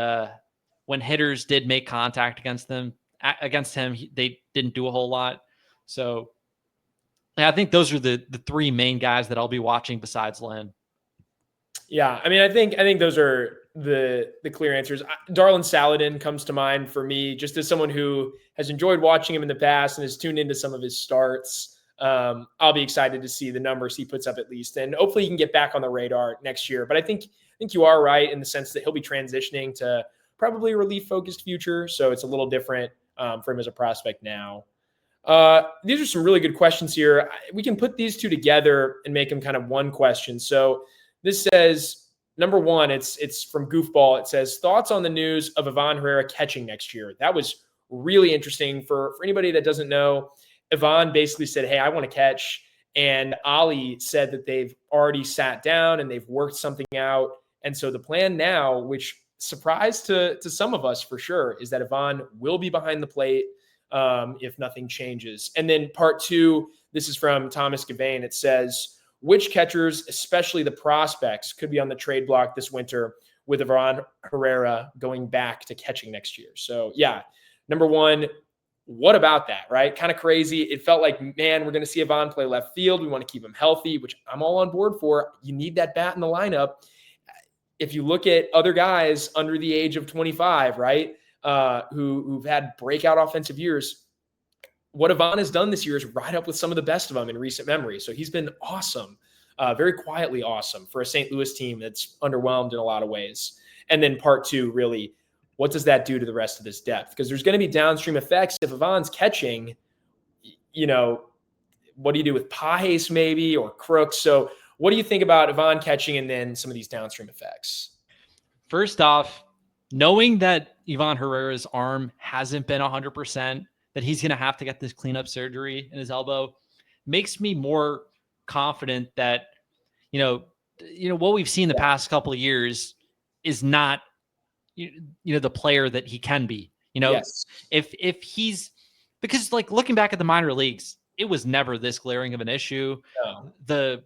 when hitters did make contact against him, they didn't do a whole lot. So yeah, I think those are the 3 main guys that I'll be watching besides Lynn. Yeah, I mean, I think those are the clear answers. Darlin Saladin comes to mind for me, just as someone who has enjoyed watching him in the past and has tuned into some of his starts. I'll be excited to see the numbers he puts up at least, and hopefully he can get back on the radar next year. But I think you are right in the sense that he'll be transitioning to probably a relief-focused future, so it's a little different for him as a prospect now. These are some really good questions here. We can put these 2 together and make them kind of one question. So this says, number 1, it's from Goofball. It says, thoughts on the news of Ivan Herrera catching next year. That was really interesting. For anybody that doesn't know, Ivan basically said, hey, I want to catch. And Ali said that they've already sat down and they've worked something out. And so the plan now, which surprised to some of us for sure, is that Ivan will be behind the plate if nothing changes. And then part 2, this is from Thomas Gavain. It says, which catchers, especially the prospects, could be on the trade block this winter with Ivan Herrera going back to catching next year? So yeah, number 1, what about that, right? Kind of crazy. It felt like, man, we're going to see Ivan play left field. We want to keep him healthy, which I'm all on board for. You need that bat in the lineup. If you look at other guys under the age of 25, right, who've had breakout offensive years, what Ivan has done this year is right up with some of the best of them in recent memory. So he's been awesome, very quietly awesome for a St. Louis team that's underwhelmed in a lot of ways. And then part 2, really, what does that do to the rest of this depth? Because there's going to be downstream effects. If Ivan's catching, what do you do with Pajes maybe, or Crooks? So what do you think about Ivan catching and then some of these downstream effects? First off, knowing that Ivan Herrera's arm hasn't been 100%, that he's going to have to get this cleanup surgery in his elbow, makes me more confident that, what we've seen the past couple of years is not, the player that he can be. Yes. If he's, because like looking back at the minor leagues, it was never this glaring of an issue. No. The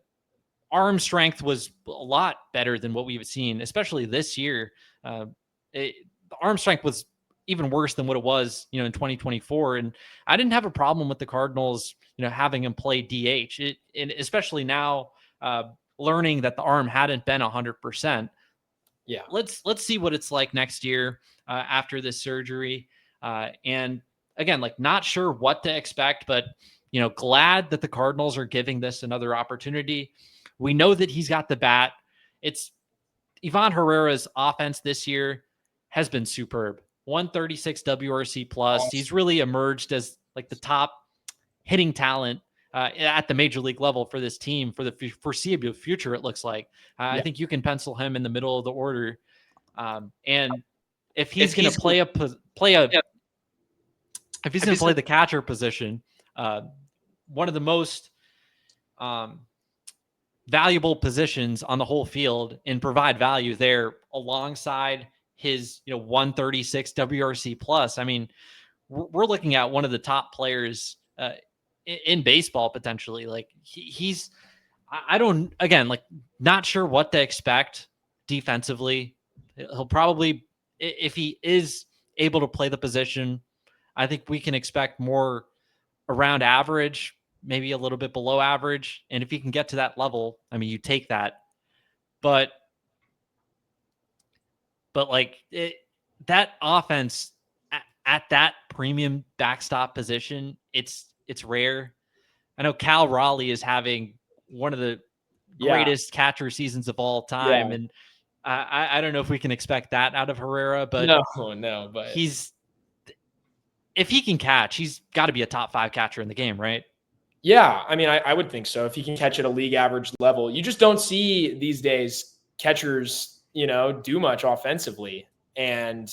arm strength was a lot better than what we've seen, especially this year. The arm strength was even worse than what it was, in 2024. And I didn't have a problem with the Cardinals, having him play DH, and especially now, learning that the arm hadn't been 100%. Yeah. Let's see what it's like next year after this surgery. And again, like not sure what to expect, but glad that the Cardinals are giving this another opportunity. We know that he's got the bat. It's Ivan Herrera's offense this year has been superb. 136 WRC plus. Awesome. He's really emerged as like the top hitting talent at the major league level for this team for the foreseeable future. It looks like I think you can pencil him in the middle of the order. And if he's going to play the catcher position, one of the most valuable positions on the whole field, and provide value there alongside his 136 WRC plus. I mean, we're looking at one of the top players in baseball potentially. Like he's I don't, again, like not sure what to expect defensively. He'll probably, if he is able to play the position, I think we can expect more around average, maybe a little bit below average. And if he can get to that level, I mean, you take that. but like that offense at that premium backstop position, it's rare. I know Cal Raleigh is having one of the greatest catcher seasons of all time, and I don't know if we can expect that out of Herrera, but but if he can catch, he's got to be a top 5 catcher in the game, right? Yeah, I mean, I would think so. If he can catch at a league average level, you just don't see these days catchers, do much offensively, and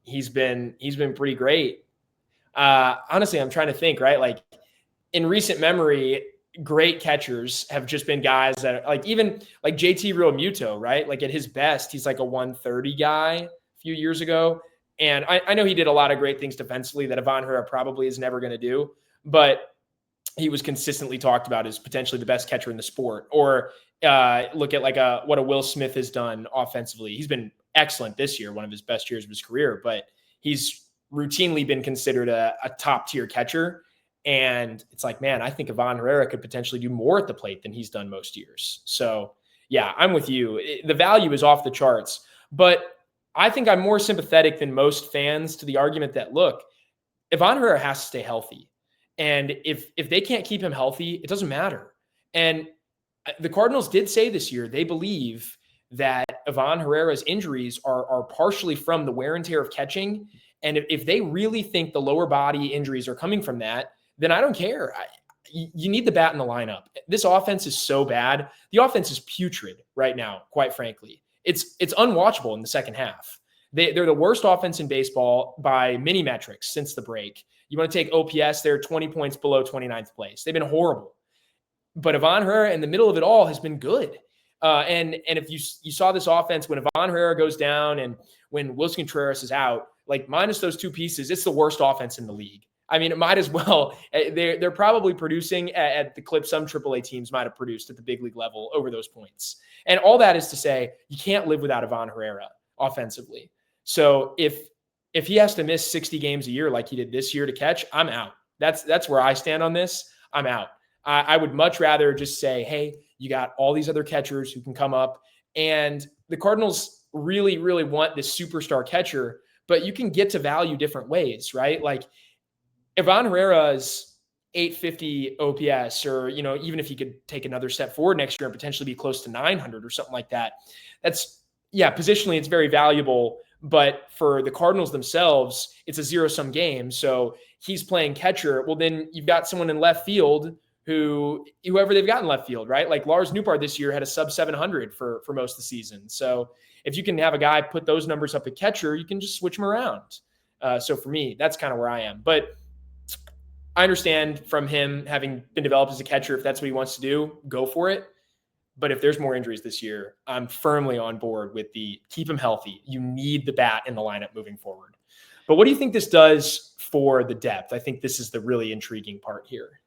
he's been pretty great. Honestly, I'm trying to think, right? Like in recent memory, great catchers have just been guys that are like, even like JT Realmuto, right? Like at his best, he's like a 130 guy a few years ago. And I know he did a lot of great things defensively that Ivan Herrera probably is never going to do, but he was consistently talked about as potentially the best catcher in the sport. Or look at like what a Will Smith has done offensively. He's been excellent this year, one of his best years of his career, but he's routinely been considered a top tier catcher. And it's like, man, I think Ivan Herrera could potentially do more at the plate than he's done most years. So yeah, I'm with you. The value is off the charts, but I think I'm more sympathetic than most fans to the argument that, look, Ivan Herrera has to stay healthy. And if they can't keep him healthy, it doesn't matter. And the Cardinals did say this year they believe that Ivan Herrera's injuries are partially from the wear and tear of catching. And if they really think the lower body injuries are coming from that, then I don't care. You need the bat in the lineup. This offense is so bad. The offense is putrid right now, quite frankly. It's unwatchable in the second half. They're the worst offense in baseball by many metrics since the break. You want to take OPS, they're 20 points below 29th place. They've been horrible. But Ivan Herrera in the middle of it all has been good. And if you saw this offense when Ivan Herrera goes down and when Wilson Contreras is out, like minus those two pieces, it's the worst offense in the league. I mean, it might as well. They're probably producing at the clip some AAA teams might have produced at the big league level over those points. And all that is to say, you can't live without Ivan Herrera offensively. So if he has to miss 60 games a year like he did this year to catch, I'm out. That's where I stand on this. I'm out. I would much rather just say, hey, you got all these other catchers who can come up. And the Cardinals really, really want this superstar catcher, but you can get to value different ways, right? Like Ivan Herrera's 850 OPS, or, even if he could take another step forward next year and potentially be close to 900 or something like that, positionally, it's very valuable. But for the Cardinals themselves, it's a zero-sum game. So he's playing catcher. Well, then you've got someone in left field whoever they've got in left field, right? Like Lars Nootbaar this year had a sub 700 for most of the season. So if you can have a guy put those numbers up at catcher, you can just switch them around. So for me, that's kind of where I am. But I understand from him having been developed as a catcher, if that's what he wants to do, go for it. But if there's more injuries this year, I'm firmly on board with the keep him healthy. You need the bat in the lineup moving forward. But what do you think this does for the depth? I think this is the really intriguing part here.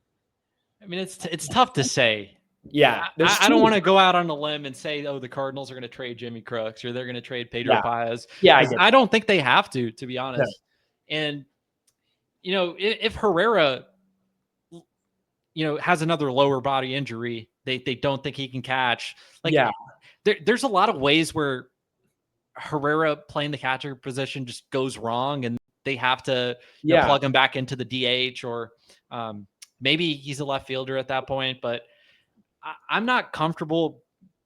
I mean, it's tough to say. Yeah. I don't want to go out on a limb and say, oh, the Cardinals are going to trade Jimmy Crooks or they're going to trade Pedro Baez. Yeah. I don't think they have to be honest. No. And, if Herrera, has another lower body injury, they don't think he can catch. Like, there's a lot of ways where Herrera playing the catcher position just goes wrong and they have to plug him back into the DH or maybe he's a left fielder at that point, but I'm not comfortable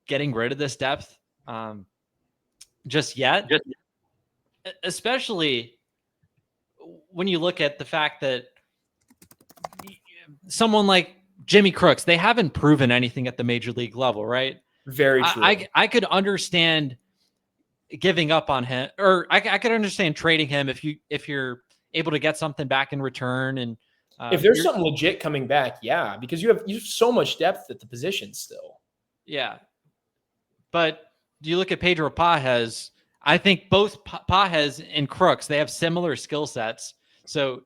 getting rid of this depth just yet, especially when you look at the fact that someone like Jimmy Crooks, they haven't proven anything at the major league level, right? Very true. I could understand giving up on him, or I could understand trading him if you're able to get something back in return. And if there's something legit coming back, because you have so much depth at the position still. Yeah. But you look at Pedro Paez, I think both Paez and Crooks, they have similar skill sets. So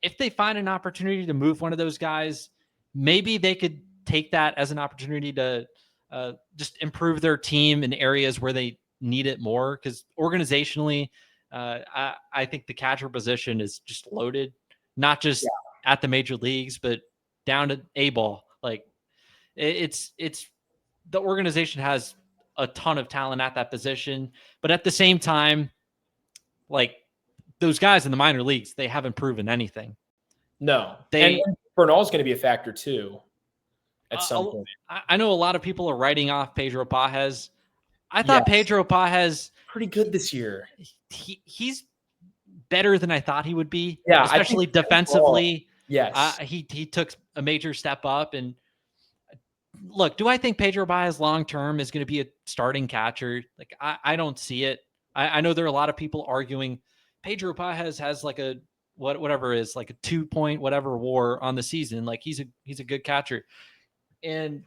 if they find an opportunity to move one of those guys, maybe they could take that as an opportunity to just improve their team in areas where they need it more. Because organizationally, I think the catcher position is just loaded, not just at the major leagues, but down to A ball. Like it's the organization has a ton of talent at that position. But at the same time, like those guys in the minor leagues, they haven't proven anything. No. And Bernal's going to be a factor too at some point. I know a lot of people are writing off Pedro Baez. I thought Pedro Baez pretty good this year. He's better than I thought he would be. Yeah, especially defensively. Yes. He took a major step up. And look, do I think Pedro Baez long term is going to be a starting catcher? Like I don't see it. I know there are a lot of people arguing Pedro Baez has like a whatever it is, like a 2-point whatever WAR on the season. Like he's a good catcher. And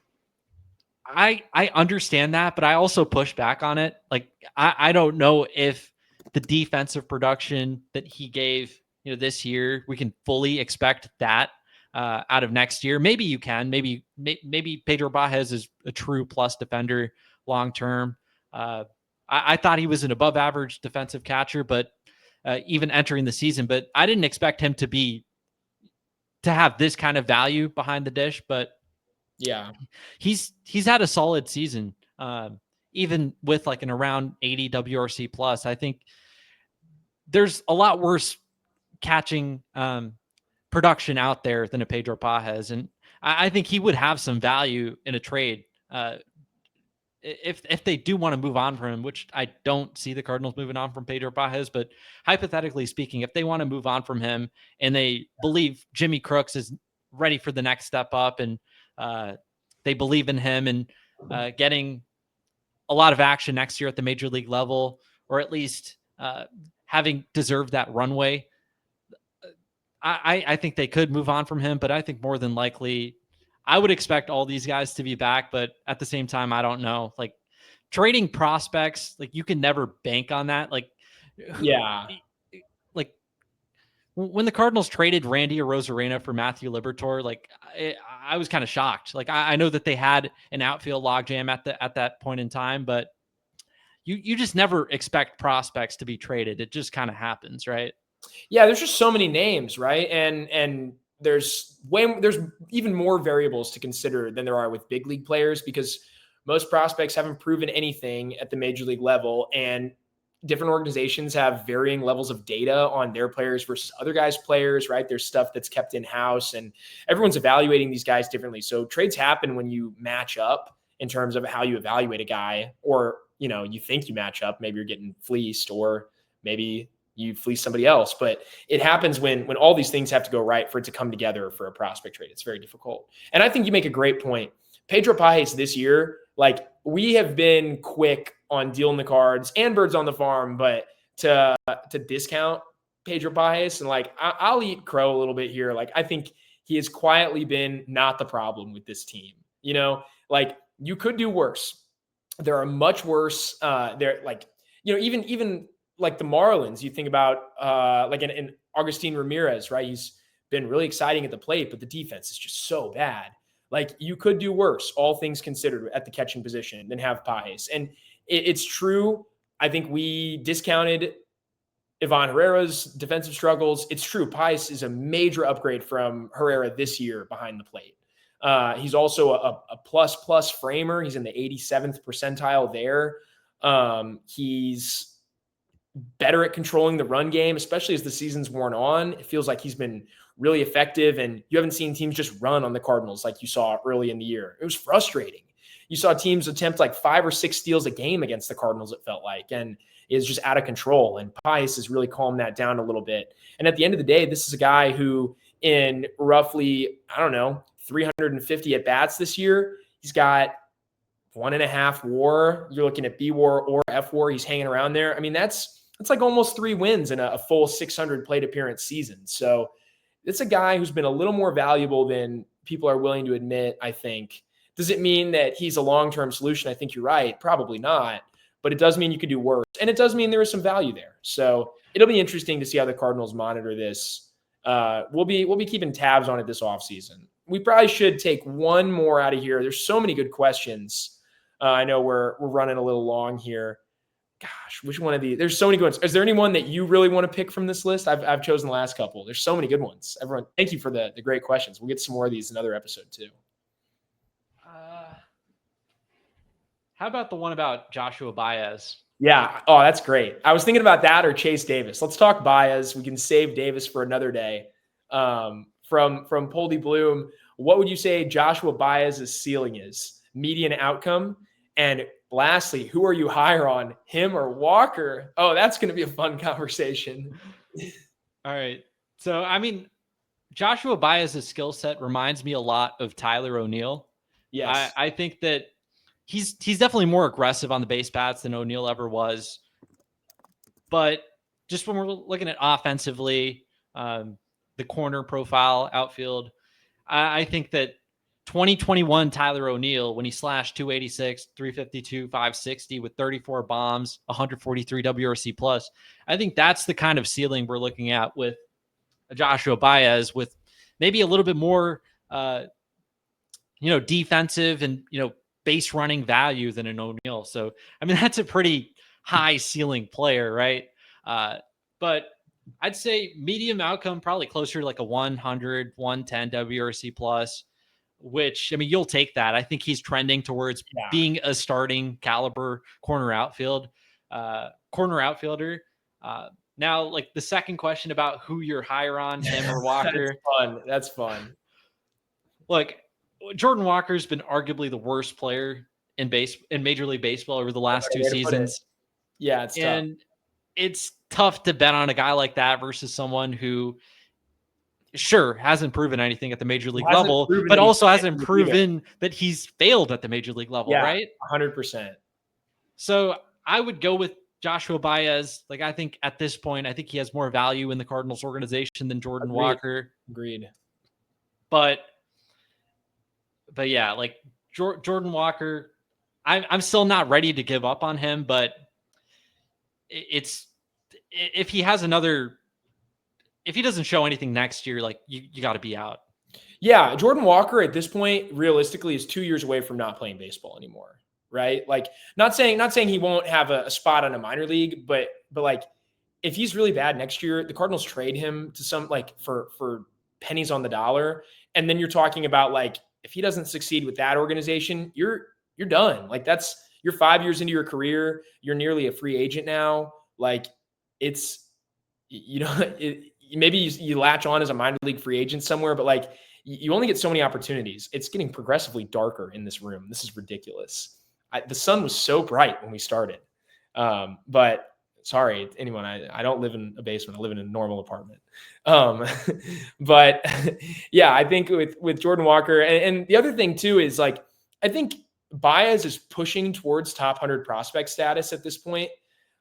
I understand that, but I also push back on it. Like I don't know if the defensive production that he gave, this year, we can fully expect that out of next year. Maybe you can. Maybe Pedro Baez is a true plus defender long term. I thought he was an above average defensive catcher, but even entering the season, but I didn't expect him to have this kind of value behind the dish. But yeah, he's had a solid season, even with like an around 80 WRC plus. I think there's a lot worse catching production out there than a Pedro Baez, and I think he would have some value in a trade if they do want to move on from him, which I don't see the Cardinals moving on from Pedro Baez. But hypothetically speaking, if they want to move on from him and they believe Jimmy Crooks is ready for the next step up, and they believe in him and getting a lot of action next year at the major league level, or at least having deserved that runway, I think they could move on from him. But I think more than likely, I would expect all these guys to be back. But at the same time, I don't know. Like trading prospects, like you can never bank on that. Like, yeah. Like when the Cardinals traded Randy Arozarena for Matthew Liberatore, like I was kind of shocked. Like I know that they had an outfield logjam at that point in time, but you just never expect prospects to be traded. It just kind of happens, right? Yeah, there's just so many names, right? And there's even more variables to consider than there are with big league players, because most prospects haven't proven anything at the major league level, and different organizations have varying levels of data on their players versus other guys' players, right? There's stuff that's kept in-house, and everyone's evaluating these guys differently. So trades happen when you match up in terms of how you evaluate a guy, or, you think you match up. Maybe you're getting fleeced, or maybe you fleece somebody else. But it happens when all these things have to go right for it to come together for a prospect trade. It's very difficult. And I think you make a great point. Pedro Baez this year, like, we have been quick on dealing the Cards and Birds on the Farm, but to discount Pedro Baez, and like I'll eat crow a little bit here. Like, I think he has quietly been not the problem with this team. Like, you could do worse. There are much worse. Even like the Marlins, you think about like an Agustin Ramirez, right? He's been really exciting at the plate, but the defense is just so bad. Like, you could do worse, all things considered, at the catching position than have Baez. And it's true. I think we discounted Ivan Herrera's defensive struggles. It's true. Baez is a major upgrade from Herrera this year behind the plate. He's also a plus framer. He's in the 87th percentile there. He's better at controlling the run game, especially as the season's worn on. It feels like he's been really effective, and you haven't seen teams just run on the Cardinals like you saw early in the year. It was frustrating. You saw teams attempt like 5 or 6 steals a game against the Cardinals, it felt like, and is just out of control. And Baez has really calmed that down a little bit. And at the end of the day, this is a guy who, in roughly, 350 at-bats this year, he's got 1.5 WAR. You're looking at B WAR or F WAR. He's hanging around there. I mean, that's like almost 3 wins in a full 600 plate appearance season. So it's a guy who's been a little more valuable than people are willing to admit, I think. Does it mean that he's a long-term solution? I think you're right. Probably not. But it does mean you could do worse. And it does mean there is some value there. So it'll be interesting to see how the Cardinals monitor this. We'll be keeping tabs on it this offseason. We probably should take one more out of here. There's so many good questions. I know we're running a little long here. Gosh, which one of these? There's so many good ones. Is there anyone that you really want to pick from this list? I've chosen the last couple. There's so many good ones. Everyone, thank you for the great questions. We'll get some more of these in another episode too. How about the one about Joshua Baez? Yeah. Oh, that's great. I was thinking about that or Chase Davis. Let's talk Baez. We can save Davis for another day. From Poldy Bloom, what would you say Joshua Baez's ceiling is? Median outcome. And lastly, who are you higher on, him or Walker? Oh, that's going to be a fun conversation. All right. So, I mean, Joshua Baez's skill set reminds me a lot of Tyler O'Neill. Yes. I think that he's definitely more aggressive on the base paths than O'Neill ever was. But just when we're looking at offensively, the corner profile, outfield, I think that 2021 Tyler O'Neill, when he slashed 286, 352, 560 with 34 bombs, 143 WRC plus, I think that's the kind of ceiling we're looking at with Joshua Baez, with maybe a little bit more, defensive and, base running value than an O'Neill. So, I mean, that's a pretty high ceiling player, right? But I'd say medium outcome, probably closer to like a 100, 110 WRC plus, which, I mean, you'll take that. I think he's trending towards being a starting caliber corner outfielder. Now, like the second question about who you're higher on, him or Walker. That's fun. Look, Jordan Walker's been arguably the worst player in Major League Baseball over the last two seasons. Yeah, it's tough. And it's tough to bet on a guy like that versus someone who sure hasn't proven anything at the major league level, but also hasn't proven that he's failed at the major league level, right? 100%. So I would go with Joshua Baez. Like, I think at this point, I think he has more value in the Cardinals organization than Jordan Walker. Agreed. But yeah, like Jordan Walker, I'm still not ready to give up on him, but if he doesn't show anything next year, like you got to be out. Yeah. Jordan Walker at this point, realistically, is 2 years away from not playing baseball anymore. Right. Like not saying he won't have a spot on a minor league, but like if he's really bad next year, the Cardinals trade him to some like for pennies on the dollar. And then you're talking about like, if he doesn't succeed with that organization, you're done. Like you're 5 years into your career. You're nearly a free agent now. Like it's, maybe you latch on as a minor league free agent somewhere, but like you only get so many opportunities. It's getting progressively darker in this room. This is ridiculous. The sun was so bright when we started. But sorry, anyone, I don't live in a basement. I live in a normal apartment. But yeah, I think with Jordan Walker and the other thing too, is like, I think Baez is pushing towards top 100 prospect status at this point.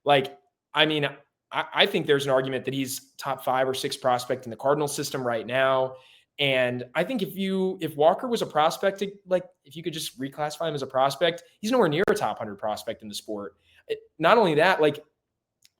Like, I mean, I think there's an argument that he's top 5 or 6 prospect in the Cardinals system right now. And I think if Walker was a prospect, like if you could just reclassify him as a prospect, he's nowhere near a top 100 prospect in the sport. Not only that, like,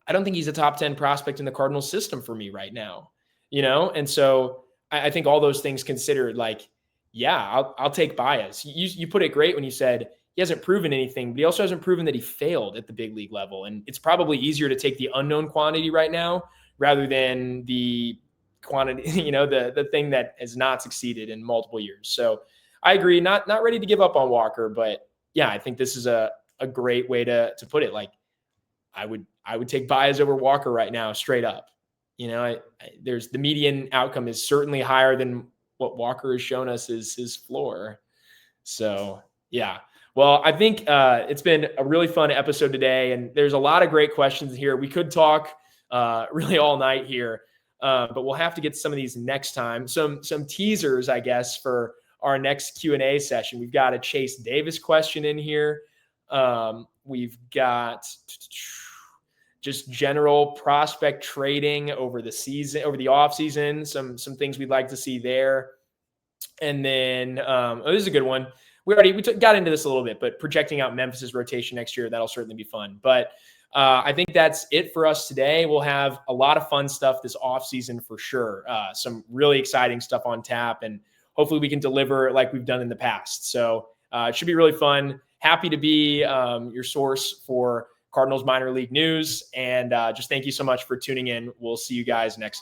I don't think he's a top 10 prospect in the Cardinals system for me right now, And so I think all those things considered, like, yeah, I'll take Baez. You put it great when you said he hasn't proven anything, but he also hasn't proven that he failed at the big league level. And it's probably easier to take the unknown quantity right now rather than the quantity, the thing that has not succeeded in multiple years. So I agree, not ready to give up on Walker, but yeah, I think this is a great way to put it. Like I would take Baez over Walker right now, straight up. There's the median outcome is certainly higher than what Walker has shown us is his floor. So yeah. Well, I think it's been a really fun episode today, and there's a lot of great questions here. We could talk really all night here, but we'll have to get some of these next time. Some teasers, I guess, for our next Q&A session. We've got a Chase Davis question in here. We've got just general prospect trading over the season, over the off season. Some things we'd like to see there, and then this is a good one. We got into this a little bit, but projecting out Memphis's rotation next year, that'll certainly be fun. But I think that's it for us today. We'll have a lot of fun stuff this offseason for sure. Some really exciting stuff on tap, and hopefully we can deliver like we've done in the past. So it should be really fun. Happy to be your source for Cardinals minor league news. And just thank you so much for tuning in. We'll see you guys next